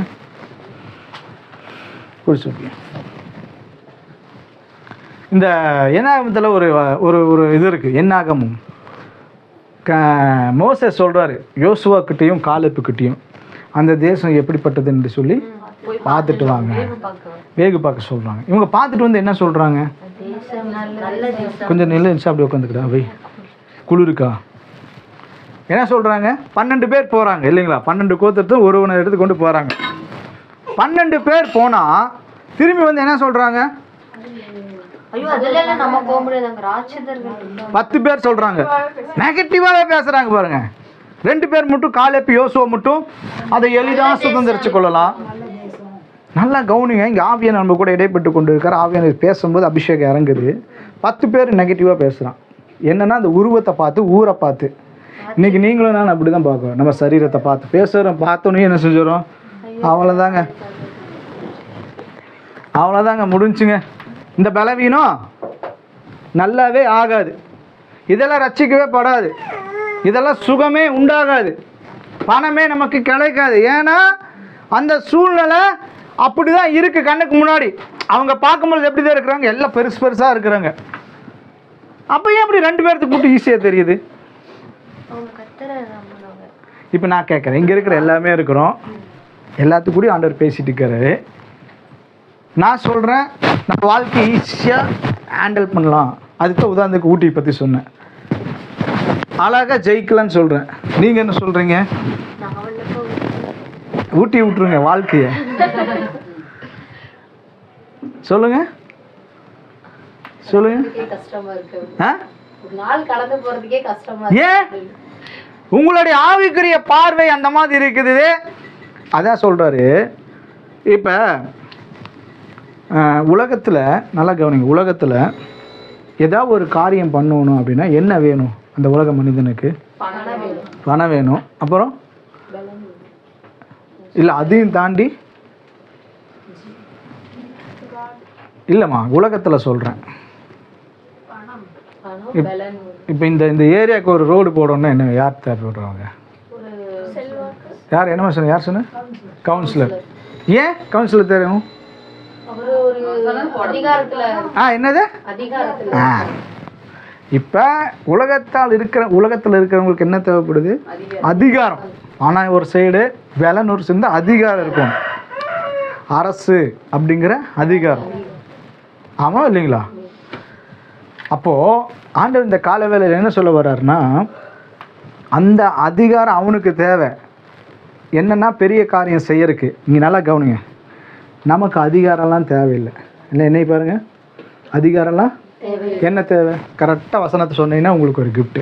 புரிச்சு இந்த என்னாகமத்தில் ஒரு ஒரு ஒரு இது இருக்குது. என்னாகமும் மோசே சொல்கிறாரு யோசுவாக்கிட்டையும் காலேப்புக்கிட்டையும் அந்த தேசம் எப்படிப்பட்டது என்று சொல்லி பார்த்துட்டு வாங்க, வேகு பார்க்க சொல்கிறாங்க. இவங்க பார்த்துட்டு வந்து என்ன சொல்கிறாங்க? கொஞ்சம் நெல் இருந்துச்சு அப்படி உட்காந்துக்கிட்டா அவை குளிருக்கா என்ன சொல்கிறாங்க? 12 பேர் போகிறாங்க இல்லைங்களா? 12 கோத்திரத்தை ஒருவனை எடுத்து கொண்டு போகிறாங்க. 12 பேர் போனால் திரும்பி வந்து என்ன சொல்கிறாங்க? 10 பேர் சொல்கிறாங்க. நெகட்டிவாகவே பேசுகிறாங்க பாருங்க. 2 பேர் மட்டும் காலேப்பு யோசுவா மட்டும் அதை எளிதாக சுதந்திரிச்சு கொள்ளலாம். நல்லா கவனிங்க. இங்கே ஆவியானவர் நம்ம கூட இடைப்பட்டு கொண்டு இருக்கார். ஆவியானவர் பேசும்போது அபிஷேகம் இறங்குது. 10 பேர் நெகட்டிவாக பேசுகிறான். என்னென்னா அந்த உருவத்தை பார்த்து, ஊரை பார்த்து. இன்றைக்கி நீங்களும் நான் அப்படி தான் பார்க்குறோம். நம்ம சரீரத்தை பார்த்து பேசுகிறோம். பார்த்தோன்னே என்ன செஞ்சிடும்? அவ்வளோதாங்க, அவ்வளோதாங்க, முடிஞ்சுங்க. இந்த பலவீனம் நல்லாவே ஆகாது. இதெல்லாம் ரட்சிக்கவே படாது. இதெல்லாம் சுகமே உண்டாகாது. பணமே நமக்கு கிடைக்காது. ஏன்னா அந்த சூழ்நிலை அப்படி தான் இருக்குது. கண்ணுக்கு முன்னாடி அவங்க பார்க்கும்போது எப்படி தான் இருக்கிறாங்க? எல்லாம் பெருசு பெருசாக இருக்கிறாங்க. அப்போ ஏன் அப்படி 2 பேர்த்துக்கு மட்டும் ஈஸியாக தெரியுது? இப்போ நான் கேட்குறேன், இங்கே இருக்கிற எல்லாமே இருக்கிறோம், எல்லாத்துக்கூடயும் ஆண்டவர் பேசிட்டு இருக்காரு. நான் சொல்கிறேன் நம்ம வாழ்க்கையை ஈஸியாக ஹேண்டில் பண்ணலாம். அதுக்கு உதாரணத்துக்கு ஊட்டி பற்றி சொன்னேன். அழகாக ஜெயிக்கலான்னு சொல்கிறேன். நீங்கள் என்ன சொல்கிறீங்க? ஊட்டி விட்டுருங்க வாழ்க்கையை. சொல்லுங்க சொல்லுங்க. ஏன்? உங்களுடைய ஆவிக்குரிய பார்வை அந்த மாதிரி இருக்குது. அதான் சொல்கிறாரு. இப்போ உலகத்தில் நல்லா கவனிங்க. உலகத்தில் ஏதாவது ஒரு காரியம் பண்ணணும் அப்படின்னா என்ன வேணும்? அந்த உலக மனிதனுக்கு பணம் வேணும். அப்புறம் இல்லை, அதையும் தாண்டி இல்லைம்மா, உலகத்தில் சொல்கிறேன். இப்போ இந்த ஏரியாவுக்கு ஒரு ரோடு போடணும்னா என்ன யார் தேவைப்படுறாங்க? யார்? என்னமா சொன்ன? யார் சொன்ன? கவுன்சிலர். ஏன் கவுன்சிலர் தெரியும்? என்னது? இப்போ உலகத்தில் இருக்கிறவங்களுக்கு என்ன தேவைப்படுது? அதிகாரம். ஆனால் ஒரு சைடு விலன்னு ஒரு சேர்ந்து அதிகாரம் இருக்கும். அரசு அப்படிங்கிற அதிகாரம். ஆமாம் இல்லைங்களா? அப்போது ஆண்டவர் இந்த கால வேளையில் என்ன சொல்ல வர்றாருன்னா, அந்த அதிகாரம் அவனுக்கு தேவை. என்னென்னா பெரிய காரியம் செய்யறதுக்கு. இங்கே நல்லா கவனிங்க. நமக்கு அதிகாரம்லாம் தேவையில்லை. இல்லை, என்னை பாருங்கள், அதிகாரம்லாம் என்ன தேவை? கரெக்டாக வசனத்தை சொன்னீங்கன்னா உங்களுக்கு ஒரு கிஃப்ட்டு.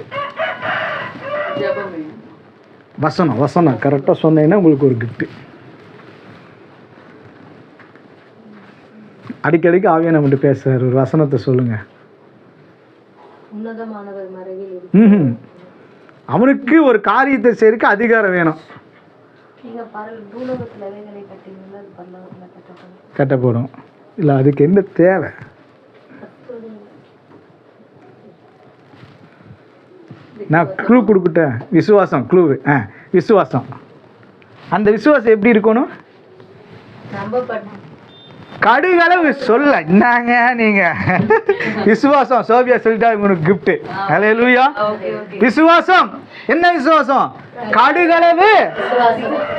வசனம் கரெக்டாக சொன்னீங்கன்னா உங்களுக்கு ஒரு கிஃப்ட்டு. அடிக்கடிக்கு ஆவியான மட்டும் பேசுறாரு. ஒரு வசனத்தை சொல்லுங்கள். அவனுக்கு ஒரு காரியத்தை செய்யறதுக்கு அதிகாரம் வேணும். கட்டப்படும். இல்லை, அதுக்கு என்ன தேவை? நான் க்ளூ கொடுக்கிட்டேன். விசுவாசம். க்ளூ விசுவாசம். அந்த விசுவாசம் எப்படி இருக்கணும்? கடுகளவு சொல்ல என்னங்க நீங்க விசுவாசம் சோபியா சொல்லிட்டா உங்களுக்கு கிஃப்ட். ஹல்லேலூயா. விசுவாசம் என்ன விசுவாசம்? கடுகளவு.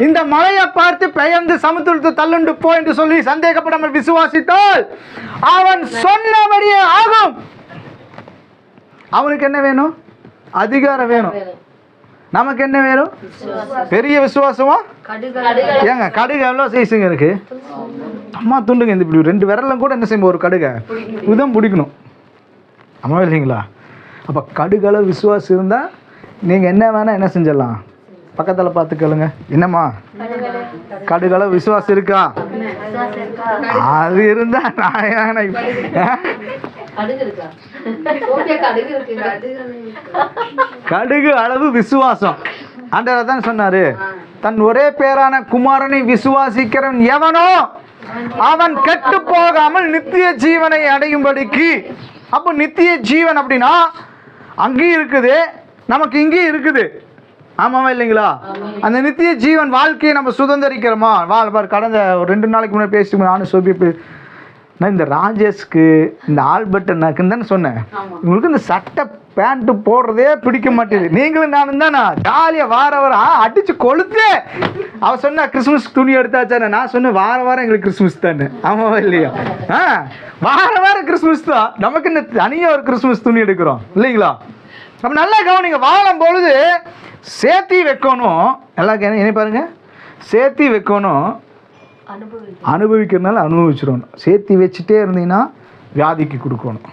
இந்த மலையை பார்த்து பெயர்ந்து சமுத்திரத்தை தள்ளுண்டு போ என்று சொல்லி சந்தேகப்படாமல் விசுவாசித்தால் அவன் சொன்னபடியே ஆகும். அவனுக்கு என்ன வேணும்? அதிகாரம் வேணும். நமக்கு என்ன வேணும்? பெரிய விசுவாசமா? ஏங்க கடுகு எவ்வளோ சைஸுங்க இருக்கு? அம்மா துண்டுங்க இந்த இப்படி 2 விரலும் கூட என்ன செய்யும்? ஒரு கடுகை உதம் பிடிக்கணும். அம்மா இல்லைங்களா? அப்போ கடுகளவு விசுவாசம் இருந்தால் நீங்கள் என்ன வேணால் என்ன செஞ்சிடலாம். பக்கத்தில் பார்த்து கேளுங்க, என்னம்மா கடுகளவு விசுவாசம் இருக்கா? அது இருந்தா நான் கடுகு அளவு விசுவாசம். ஆண்டவர் தான் சொன்னாரு, தன் ஒரே பேரான குமாரனை விசுவாசிக்கிறவன் எவனோ அவன் கெட்டு போகாமல் நித்திய ஜீவனை அடையும்படிக்கு. அப்போ நித்திய ஜீவன் அப்படின்னா அங்கேயும் இருக்குது, நமக்கு இங்கேயும் இருக்குது. ஆமாவா இல்லைங்களா? அந்த நித்திய ஜீவன் வாழ்க்கையை நம்ம சுதந்திரிக்கிறோமா? கடந்த ஒரு 2 நாளைக்கு முன்னாடி பேசிட்டு நானும் சொல்லி நான் இந்த ராஜேஷ்க்கு இந்த ஆல்பர்ட் நக்குன்னு தானே சொன்னேன், உங்களுக்கு இந்த சட்டை பேண்ட்டு போடுறதே பிடிக்க மாட்டேது. நீங்களும் நானும் தானே ஜாலியாக வாரம் அடிச்சு கொளுத்து. அவன் சொன்னா கிறிஸ்துமஸ் துணி எடுத்தாச்சானே, நான் சொன்னேன் வாரம் எங்களுக்கு கிறிஸ்துமஸ் தானே. ஆமாவா இல்லையா? வாரம் கிறிஸ்துமஸ் தான். நமக்கு இந்த தனியாக ஒரு கிறிஸ்துமஸ் துணி எடுக்கிறோம் இல்லைங்களா? நம்ம நல்லா கவனிங்க, வாழும் பொழுது சேர்த்தி வைக்கணும். எல்லாம் என்ன பாருங்க, சேர்த்தி வைக்கணும். அனுபவிக்கிறதுனால அனுபவிச்சிடணும். சேர்த்தி வச்சுட்டே இருந்தீங்கன்னா வியாதிக்கு கொடுக்கணும்.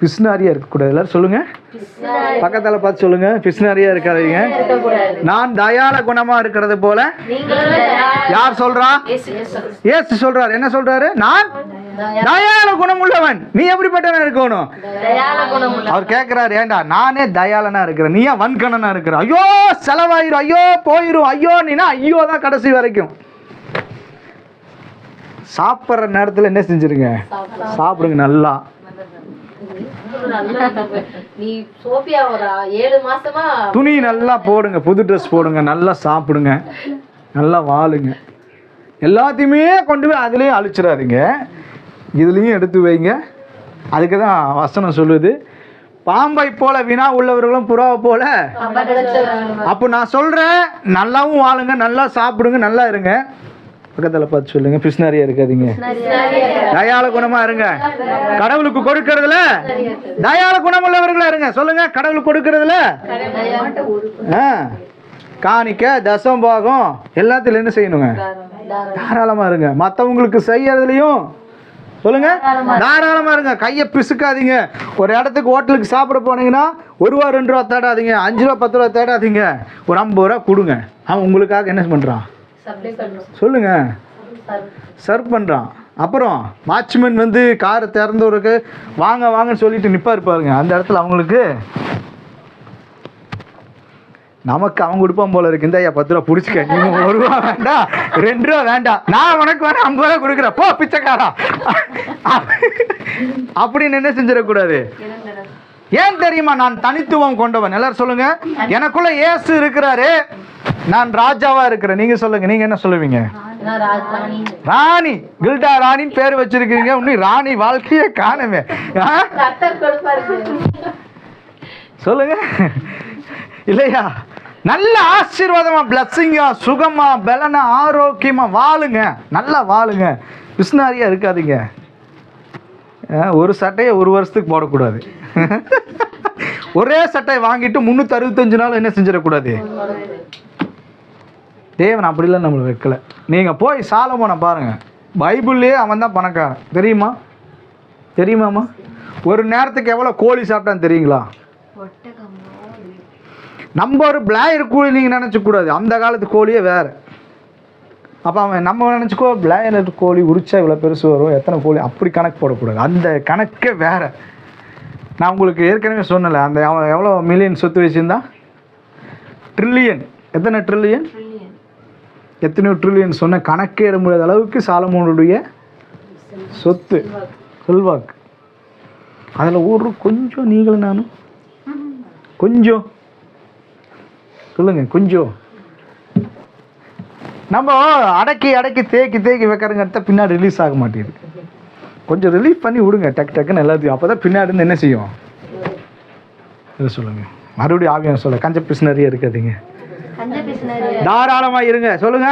பிஸ்னாரியா இருக்கக்கூடாது. எல்லாரும் சொல்லுங்க, பக்கத்தால பார்த்து சொல்லுங்க, பிஸ்னாரியா இருக்காதீங்க. நான் தயால குணமா இருக்கிறது போல. யார் சொல்றா? ஏசு சொல்றாரு. என்ன சொல்றாரு? நான் தயால குணம் உள்ளவன். நீ எப்படிப்பட்டவன் இருக்கணும்? அவர் கேட்கிறாரு, ஏண்டா நானே தயாலனா இருக்கிறேன், நீ ஏன் வன்கணனா இருக்கிற? ஐயோ செலவாயிரும், ஐயோ போயிரும், ஐயோ நீனா ஐயோ தான் கடைசி வரைக்கும். சாப்பிட்ற நேரத்தில் என்ன செஞ்சிருங்க? சாப்பிடுங்க நல்லா. துணி நல்லா போடுங்க, புது ட்ரெஸ் போடுங்க, நல்லா சாப்பிடுங்க, நல்லா வாழுங்க. எல்லாத்தையுமே கொண்டு போய் அதுலேயே அழிச்சிடாதீங்க, இதுலேயும் எடுத்து வைங்க. அதுக்கு தான் வசனம் சொல்லுது, பாம்பை போல வினா உள்ளவர்களும் புறாவை போல. அப்போ நான் சொல்கிறேன், நல்லாவும் வாழுங்க, நல்லா சாப்பிடுங்க, நல்லா இருங்க. பக்கத்தில் பார்த்து சொல்லுங்க, பிஸ்னாரியா இருக்காதீங்க, தயால குணமா இருங்க. கடவுளுக்கு கொடுக்கறதுல தயால குணம் உள்ளவர்களா இருங்க. சொல்லுங்க, கடவுளுக்கு கொடுக்கறதுல காணிக்க தசம் பாகம் எல்லாத்திலும் என்ன செய்யணுங்க? தாராளமா இருங்க. மற்றவங்களுக்கு செய்யறதுலையும் சொல்லுங்க தாராளமா இருங்க. கையை பிசுக்காதீங்க. ஒரு இடத்துக்கு ஹோட்டலுக்கு சாப்பிட போனீங்கன்னா 1 ரூபா 2 ரூபா தேடாதீங்க, 5 ரூபா 10 ரூபா தேடாதீங்க, ஒரு 50 ரூபா கொடுங்க. அவன் உங்களுக்காக என்ன பண்றான்? சொல்லுங்க, சர்வ் பண்றான். அப்புறம் வாட்ச்மேன் வந்து காரை திறந்தவருக்கு வாங்க வாங்கன்னு சொல்லிட்டு நிப்பாரு பாருங்க, அந்த இடத்துல அவங்களுக்கு நமக்கு அவங்க கொடுப்பான் போல இருக்கு. இந்த ஐயா 10 ரூபா பிடிச்சிக்க, நீங்க 1 ரூபா வேண்டாம் 2 ரூபா வேண்டாம், நான் உனக்கு வேணா 50 ரூபா கொடுக்குறேன், போ பிச்சைக்காரா அப்படின்னு என்ன செஞ்சிடக்கூடாது. ஏன் தெரியுமா? நான் தனித்துவம் கொண்டவன். எல்லாரும் சொல்லுங்க, எனக்குள்ள இயேசு இருக்கிறாரு, நான் ராஜாவா இருக்கிறேன். நீங்க சொல்லுங்க, நீங்க என்ன சொல்லுவீங்க? ராணி. கில்டா ராணின்னு பேர் வச்சிருக்கீங்க, இன்னும் ராணி வாழ்க்கையே காணுமே. சொல்லுங்க இல்லையா? நல்ல ஆசீர்வாதமா, பிளஸ்ஸிங்கா, சுகமா, பலனா, ஆரோக்கியமா வாழுங்க, நல்லா வாழுங்க. பிஸ்னாரியா இருக்காதீங்க. ஒரு சட்டையை 1 வருஷத்துக்கு போடக்கூடாது. ஒரே சட்டை வாங்கிட்டு 365 நாள் என்ன செஞ்சிடக்கூடாது. தேவன் அப்படிலாம் நம்மளை வைக்கல. நீங்கள் போய் சாலமோனை பாருங்கள், பைபிள்லேயே அவன் தான் பணக்காரன். தெரியுமா? தெரியுமாம்மா? ஒரு நேரத்துக்கு எவ்வளோ கோழி சாப்பிட்டான்னு தெரியுங்களா? நம்ம ஒரு பிளாயர் கோழி நீங்கள் நினச்சக்கூடாது, அந்த காலத்து கோழியே வேறு. அப்போ அவன் நம்ம நினச்சிக்கோ பிளாயர் கோழி உரிச்சா இவ்வளோ பெருசு வரும், எத்தனை கோழி, அப்படி கணக்கு போடக்கூடாது. அந்த கணக்கே வேறு. நான் உங்களுக்கு ஏற்கனவே சொன்னல, அந்த அவன் எவ்வளோ மில்லியன் சொத்து வச்சுருந்தான்? ட்ரில்லியன். எத்தனை ட்ரில்லியன்? எத்தனையோ ட்ரில்லியன் சொன்ன கணக்கே இட முடியாத அளவுக்கு சாலமோனுடைய சொத்து, செல்வாக்கு. அதில் ஒரு கொஞ்சம் நீங்களும் நானும் கொஞ்சம் சொல்லுங்க, கொஞ்சம் நம்ம அடக்கி அடக்கி தேக்கி வைக்கிறங்கிறத பின்னாடி ரிலீஸ் ஆக மாட்டேங்குது. கொஞ்சம் ரிலீஃப் பண்ணி விடுங்க டக்குன்னு எல்லாத்தையும். அப்போ தான் பின்னாடி இருந்து என்ன செய்யும்? இதை சொல்லுங்கள், மறுபடியும் ஆவியான சொல்ல கஞ்ச பிசினரியே இருக்காதீங்க, தாராளமாக இருங்க. சொல்லுங்க,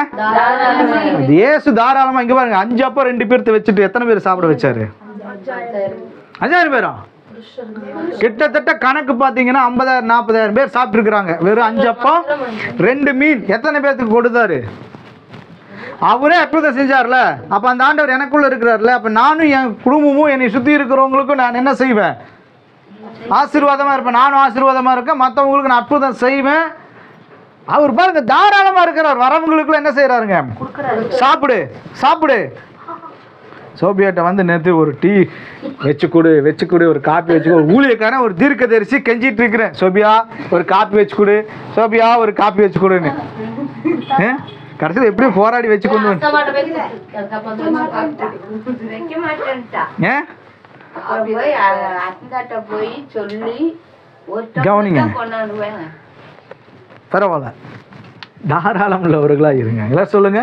இயேசு தாராளமாக. இங்கே பாருங்க, 5 அப்பம் 2 பேர்த்த வச்சுட்டு எத்தனை பேர் சாப்பிட வச்சாரு? 5000 பேரா? கிட்டத்தட்ட கணக்கு பார்த்தீங்கன்னா 50,000 40,000 பேர் சாப்பிட்டுருக்குறாங்க. வெறும் 5 அப்பம் 2 மீன். எத்தனை பேர்த்துக்கு கொடுத்தாரு? அவரே அற்புதம் செஞ்சார்ல. அப்போ அந்த ஆண்டவர் எனக்குள்ள இருக்கிறார்ல. அப்போ நானும் என் குடும்பமும் என்னை சுற்றி இருக்கிறவங்களுக்கும் நான் என்ன செய்வேன்? ஆசீர்வாதமாக இருப்பேன். நானும் ஆசீர்வாதமாக இருக்கேன், மற்றவங்களுக்கு நான் அற்புதம் செய்வேன். அவர் பாருங்க தாராளமாக இருக்கிறார். வரவங்களுக்குள்ள என்ன செய்கிறாருங்க? சாப்பிடு சாப்பிடு. சோபியாட்ட வந்து நேற்று ஒரு டீ வச்சு கொடு, ஒரு காப்பி வச்சு கொடு. ஊழியக்காரன் ஒரு தீர்க்கதரிசி கெஞ்சிட்டு இருக்கிறேன், சோபியா ஒரு காப்பி வச்சு கொடு, சோபியா ஒரு காப்பி வச்சு கொடுன்னு. கடைசியில் எப்படியும் போராடி வச்சு கொண்டு கவனிங்க. பரவாயில்ல, தாராளம் உள்ளவர்களாக இருங்க. எல்லாம் சொல்லுங்க,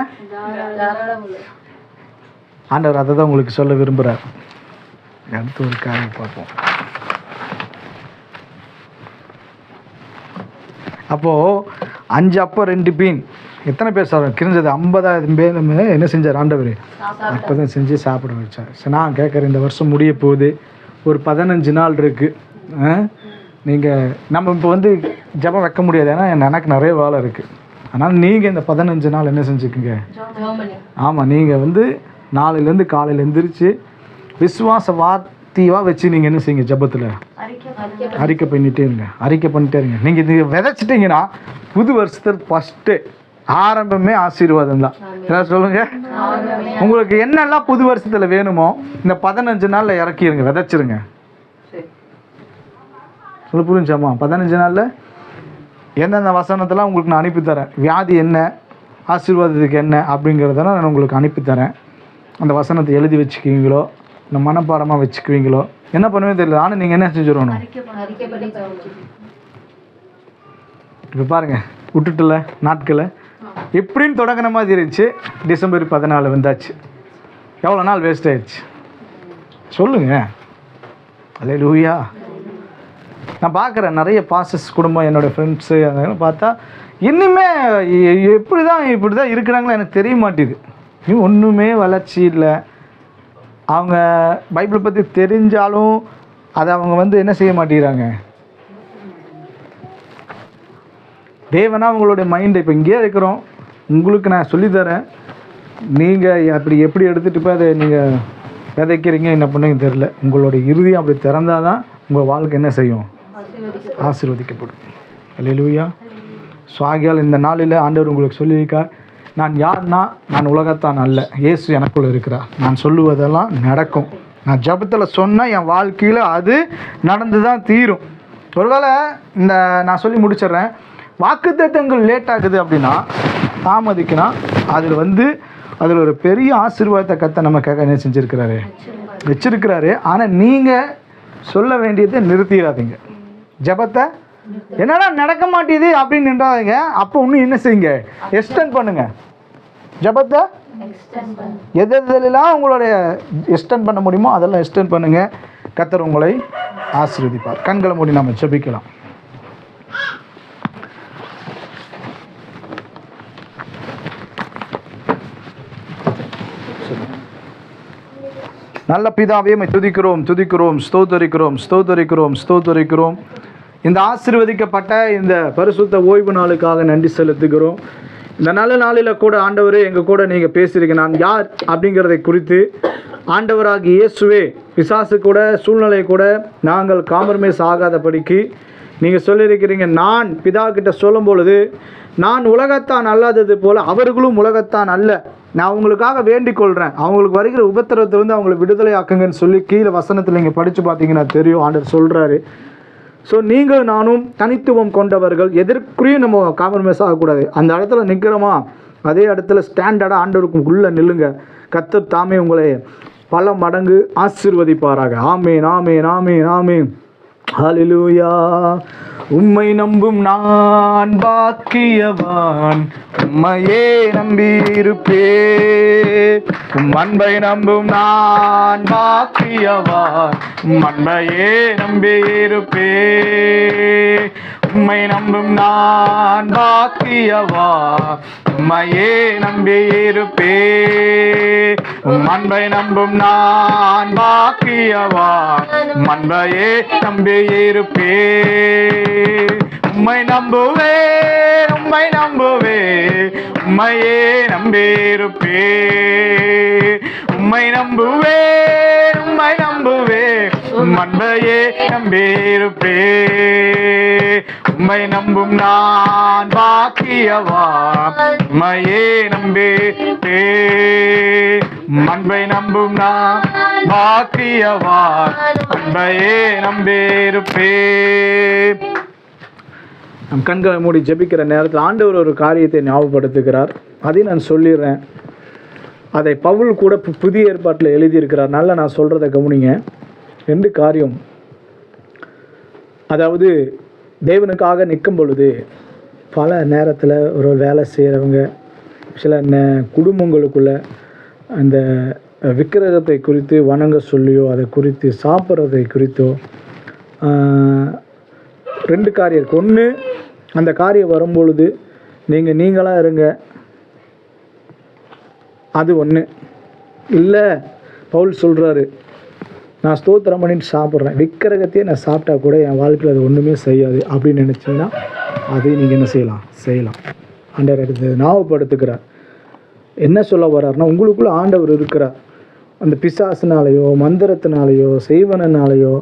ஆண்டவர் அதை தான் உங்களுக்கு சொல்ல விரும்புகிறார். அடுத்து ஒரு காரியம் பார்ப்போம். அப்போது 5 அப்பம் 2 மீன் எத்தனை பேர் சாப்பிட்றோம்? கிரிஞ்சது 50,000 பேருமே என்ன செஞ்சார் ஆண்டவர்? அற்புதம் செஞ்சு சாப்பிட வச்சார். சரி, நான் கேட்குறேன், இந்த வருஷம் முடிய போகுது, ஒரு 15 நாள் இருக்குது. நீங்கள் நம்ம இப்போ வந்து ஜபம் வைக்க முடியாது, ஏன்னா எனக்கு நிறைய வேலை இருக்குது. ஆனால் நீங்கள் இந்த 15 நாள் என்ன செஞ்சுக்குங்க? ஆமாம், நீங்கள் வந்து நாளையிலேருந்து காலையில் எழுந்திரிச்சு விசுவாச வார்த்தையாக வச்சு நீங்கள் என்ன செய்யுங்க? ஜபத்தில் அறிக்கை பண்ணிகிட்டே இருங்க. நீங்கள் இது விதைச்சிட்டிங்கன்னா புது வருஷத்துக்கு ஃபஸ்ட்டு ஆரம்பமே ஆசீர்வாதம் தான். எல்லாம் சொல்லுங்க, உங்களுக்கு என்னெல்லாம் புது வருஷத்தில் வேணுமோ இந்த 15 நாளில் இறக்கிடுங்க, விதைச்சிருங்க. சொல்ல புரிஞ்சாமா? 15 நாளில் எந்தெந்த வசனத்தெல்லாம் உங்களுக்கு நான் அனுப்பித்தரேன், வியாதி என்ன, ஆசீர்வாதத்துக்கு என்ன அப்படிங்கிறதெல்லாம் நான் உங்களுக்கு அனுப்பித்தரேன். அந்த வசனத்தை எழுதி வச்சுக்குவீங்களோ, இந்த மனப்பாடமாக வச்சுக்குவீங்களோ, என்ன பண்ணுவே தெரியல. ஆனால் நீங்கள் என்ன செஞ்சுருவணும்? இப்போ பாருங்கள், விட்டுட்டுல நாட்களை எப்படின்னு தொடங்கின மாதிரி இருந்துச்சு. டிசம்பர் 14 வந்தாச்சு. எவ்வளோ நாள் வேஸ்ட் ஆயிடுச்சு சொல்லுங்க. அல்லேலூயா. நான் பார்க்குறேன் நிறைய பாசஸ் குடும்பம், என்னோடய ஃப்ரெண்ட்ஸு அதெல்லாம் பார்த்தா இன்னுமே இப்படி தான் இருக்கிறாங்களோ எனக்கு தெரிய மாட்டேது. இன்னும் ஒன்றுமே வளர்ச்சி இல்லை. அவங்க பைபிளை பற்றி தெரிஞ்சாலும் அதை அவங்க வந்து என்ன செய்ய மாட்டேங்கிறாங்க. தேவனா உங்களுடைய மைண்டை இப்போ இங்கேயே இருக்கிறோம், உங்களுக்கு நான் சொல்லித்தரேன், நீங்கள் அப்படி எப்படி எடுத்துகிட்டு போய் அதை நீங்கள் விதைக்கிறீங்க, என்ன பண்ணுங்க தெரில. உங்களுடைய இறுதியும் அப்படி திறந்தால் தான் உங்கள் வாழ்க்கை என்ன செய்யும்? ஆசீர்வதிக்கப்படும். அல்லேலூயா. சுவாகியால் இந்த நாளில் ஆண்டவர் உங்களுக்கு சொல்லியிருக்கார், நான் யார்னா நான் உலகத்தான் அல்ல, இயேசு எனக்குள்ள இருக்கிறார். நான் சொல்லுவதெல்லாம் நடக்கும். நான் ஜபத்தில் சொன்னால் என் வாழ்க்கையில் அது நடந்து தான் தீரும். ஒருவேளை இந்த நான் சொல்லி முடிச்சிடுறேன், வாக்குத்தத்தங்கள் லேட் ஆகுது அப்படின்னா, தாமதிக்கினா அதில் ஒரு பெரிய ஆசீர்வாதத்தை கத்த நமக்காக என்ன செஞ்சுருக்கிறாரு? வச்சிருக்கிறாரு. ஆனால் நீங்கள் சொல்ல வேண்டியதை நிறுத்திடாதீங்க. ஜபத்தை என்னடா நடக்க மாட்டேது அப்படின்னு நின்றாதீங்க. அப்போ இன்னும் என்ன செய்யுங்க? எக்ஸ்டெண்ட் பண்ணுங்க ஜபத்தை. எதெல்லாம் உங்களுடைய எக்ஸ்டெண்ட் பண்ண முடியுமோ அதெல்லாம் எக்ஸ்டெண்ட் பண்ணுங்க. கர்த்தர் உங்களை ஆசீர்வதிப்பார். கண்களை மூடி நம்ம ஜெபிக்கலாம். நல்ல பிதாவே, துதிக்கிறோம், ஸ்தோத்தரிக்கிறோம். இந்த ஆசீர்வதிக்கப்பட்ட இந்த பரிசுத்த ஓய்வு நாளுக்காக நன்றி செலுத்துகிறோம். இந்த நல்ல நாளில் கூட ஆண்டவரே எங்கள் கூட நீங்கள் பேசுகிறீங்க. நான் யார் அப்படிங்கிறதை குறித்து ஆண்டவராகிய இயேசுவே, பிசாசு கூட சூழ்நிலை கூட நாங்கள் காம்ப்ரமைஸ் ஆகாதபடிக்கு நீங்கள் சொல்லியிருக்கிறீங்க. நான் பிதா கிட்ட சொல்லும் பொழுது, நான் உலகத்தான் அல்லாதது போல் அவர்களும் உலகத்தான் அல்ல, நான் அவங்களுக்காக வேண்டிக் கொள்கிறேன், அவங்களுக்கு வருகிற உபத்திரத்திலிருந்து அவங்களை விடுதலை ஆக்குங்கன்னு சொல்லி கீழே வசனத்தில் நீங்கள் படித்து பார்த்தீங்கன்னா தெரியும், ஆண்டவர் சொல்கிறாரு. ஸோ நீங்கள் நானும் தனித்துவம் கொண்டவர்கள், எதற்குறையும் நம்ம காம்ப்ரமைஸ் ஆகக்கூடாது. அந்த இடத்துல நிற்கிறோமா, அதே இடத்துல ஸ்டாண்டர்டாக ஆண்டவருக்கு உள்ளே நில்லுங்க. கர்த்தர் தாமே உங்களை பல மடங்கு ஆசீர்வதிப்பாராக. ஆமேன், ஆமேன், ஆமேன், ஆமேன். ஹல்லேலூயா. உம்மை நம்பும் நான் பாக்கியவான், உம்மையே நம்பியிருப்பே. உம் அன்பை நம்பும் நான் பாக்கியவான், உம் அன்பையே நம்பியிருப்பே. உம்மை நம்பும் நான் பாக்கியவான், உம்மையே நம்பியிருப்பே. உம் அன்பை நம்பும் நான் பாக்கியவான், உம் அன்பையே நம்பியிருப்பே. உம்மை நம்புவே, உம்மை நம்புவே, உம்மையே நம்பியிருப்பே. உம்மை நம்புவே, உம்மை நம்புவே, உம் அன்பையே நம்பியிருப்பே. உம்மை நம்பும் நான் பாக்கியவான், உம்மையே நம்பியிருப்பே. அன்பை நம்பும் நான் பாக்கியவான், அன்பையே நம்பியிருப்பே. நம் கண்களை மூடி ஜெபிக்கிற நேரத்தில் ஆண்டவர் ஒரு காரியத்தை ஞாபகப்படுத்துகிறார். அதை நான் சொல்லிடுறேன். அதை பவுல் கூட புதிய ஏற்பாட்டில் எழுதியிருக்கிறார். நல்லா நான் சொல்கிறத கவனிங்க. 2 காரியம். அதாவது தேவனுக்காக நிற்கும் பொழுது பல நேரத்தில் ஒரு வேலை செய்கிறவங்க, சில குடும்பங்களுக்குள்ள அந்த விக்கிரகத்தை குறித்து வணங்க சொல்லியோ அதை குறித்து சாப்பிட்றதை குறித்தோ 2 காரியம் இருக்குது. ஒன்று, அந்த காரியம் வரும்பொழுது நீங்களாக இருங்க, அது ஒன்று. இல்லை, பவுல் சொல்கிறாரு, நான் ஸ்தோத்திரம் பண்ணிட்டு சாப்பிட்றேன், விக்கிரகத்தையே நான் சாப்பிட்டா கூட என் வாழ்க்கையில் அது ஒன்றுமே செய்யாது அப்படின்னு நினச்சிங்கன்னா அதை நீங்கள் என்ன செய்யலாம். ஆண்டவர் எடுத்து ஞாபகப்படுத்துக்கிறார். என்ன சொல்ல வர்றாருன்னா, உங்களுக்குள்ள ஆண்டவர் இருக்கிறார். அந்த பிசாசினாலேயோ மந்திரத்தினாலேயோ செய்வனாலேயோ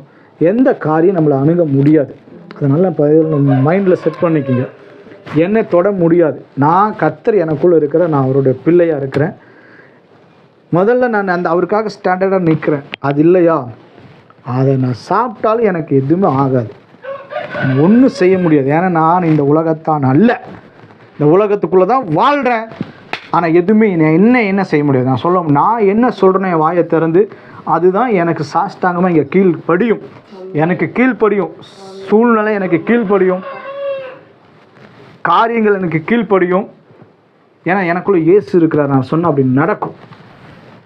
எந்த காரியம் நம்மளை அணுக முடியாது. அதனால் மைண்டில் செட் பண்ணிக்கிங்க. என்னை தொட முடியாது. நான் கர்த்தர் எனக்குள்ளே இருக்கிறேன், நான் அவருடைய பிள்ளையாக இருக்கிறேன். முதல்ல நான் அவருக்காக ஸ்டாண்டர்டாக நிற்கிறேன். அது இல்லையா, அதை நான் சாப்பிட்டாலும் எனக்கு எதுவுமே ஆகாது, ஒன்றும் செய்ய முடியாது. ஏன்னா நான் இந்த உலகத்தான் அல்ல, இந்த உலகத்துக்குள்ளே தான் வாழ்கிறேன். ஆனால் எதுவுமே என்ன செய்ய முடியாது. நான் என்ன சொல்கிறேன்னு என் வாயை திறந்து அதுதான் எனக்கு சாஷ்டாங்கமாக இங்கே கீழ்ப்படியும். எனக்கு கீழ்ப்படியும், சூழ்நிலை எனக்கு கீழ்ப்படியும், காரியங்கள் எனக்கு கீழ்ப்படியும். ஏன்னா எனக்குள்ளே இயேசு இருக்கிறார். நான் சொன்னால் அப்படி நடக்கும்.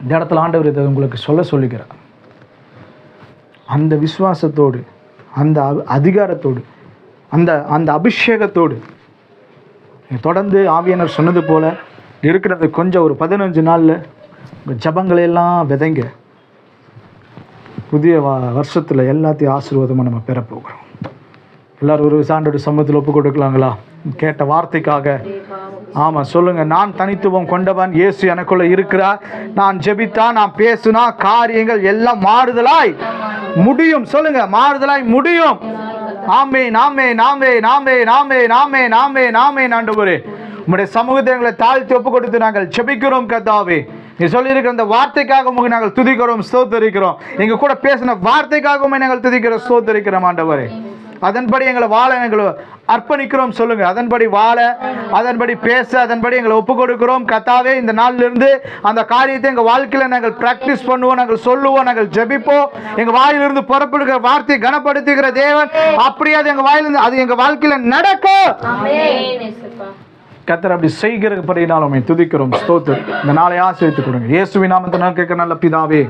இந்த இடத்துல ஆண்டவர் இதை உங்களுக்கு சொல்லிக்கிறார். அந்த விசுவாசத்தோடு, அந்த அதிகாரத்தோடு, அந்த அபிஷேகத்தோடு தொடர்ந்து ஆவியானவர் சொன்னது போல் இருக்கிறது. கொஞ்சம் ஒரு 15 நாளில் உங்கள் ஜபங்களையெல்லாம் விதைங்க. புதிய வருஷத்தில் எல்லாத்தையும் ஆசீர்வாதமாக நம்ம பெறப்போகிறோம். எல்லோரும் ஒரு சாண்டோட சமூகத்தில் ஒப்பு கொடுக்கலாங்களா? கேட்ட வார்த்தைக்காக ஆமாம் சொல்லுங்கள். நான் தனித்துவம் கொண்டவன், இயேசு எனக்குள்ளே இருக்கிறார். நான் ஜெபித்தா, நான் பேசுனா காரியங்கள் எல்லாம் மாறுதலாய் முடியும். சொல்லுங்கள், மாறுதலாய் முடியும். ஆமென், ஆமென், ஆமென், ஆமென், ஆமென், ஆமென், ஆமென், ஆமென். ஆண்டவரே, உம்முடைய சமூகத்தை எங்களை தாழ்த்தி ஒப்பு கொடுத்து நாங்கள் ஜெபிக்கிறோம். கர்த்தாவே, நீ சொல்லியிருக்கிற அந்த வார்த்தைக்காக உங்களை நாங்கள் துதிக்கிறோம், ஸ்தோத்தரிக்கிறோம். எங்க கூட பேசின வார்த்தைக்காகவுமே நாங்கள் துதிக்கிறோம், ஸ்தோத்தரிக்கிறோம். ஆண்டவரே, அதன்படி எங்களை வாழ எங்களை அர்ப்பணிக்கிறோம். சொல்லுங்க, அதன்படி வாழ, அதன்படி பேச, அதன்படி எங்களை ஒப்பு கொடுக்கிறோம். கர்த்தாவே, இந்த நாளிலிருந்து அந்த காரியத்தை எங்கள் வாழ்க்கையில் நாங்கள் பிராக்டிஸ் பண்ணுவோம், நாங்கள் சொல்லுவோம், நாங்கள் ஜெபிப்போம். எங்கள் வாயிலிருந்து புறப்படுகிற வார்த்தையை கனப்படுத்துகிற தேவன் அப்படியே அது எங்கள் வாயிலிருந்து அது எங்கள் வாழ்க்கையில் நடக்கும். கர்த்தர் அப்படி செய்கிறபடினாலும் துதிக்கிறோம், ஸ்தோத்திரம். இந்த நாளை ஆசீர்வதித்து கொடுங்க. இயேசுவின் நாமத்தில் கேட்க நல்ல பிதாவே.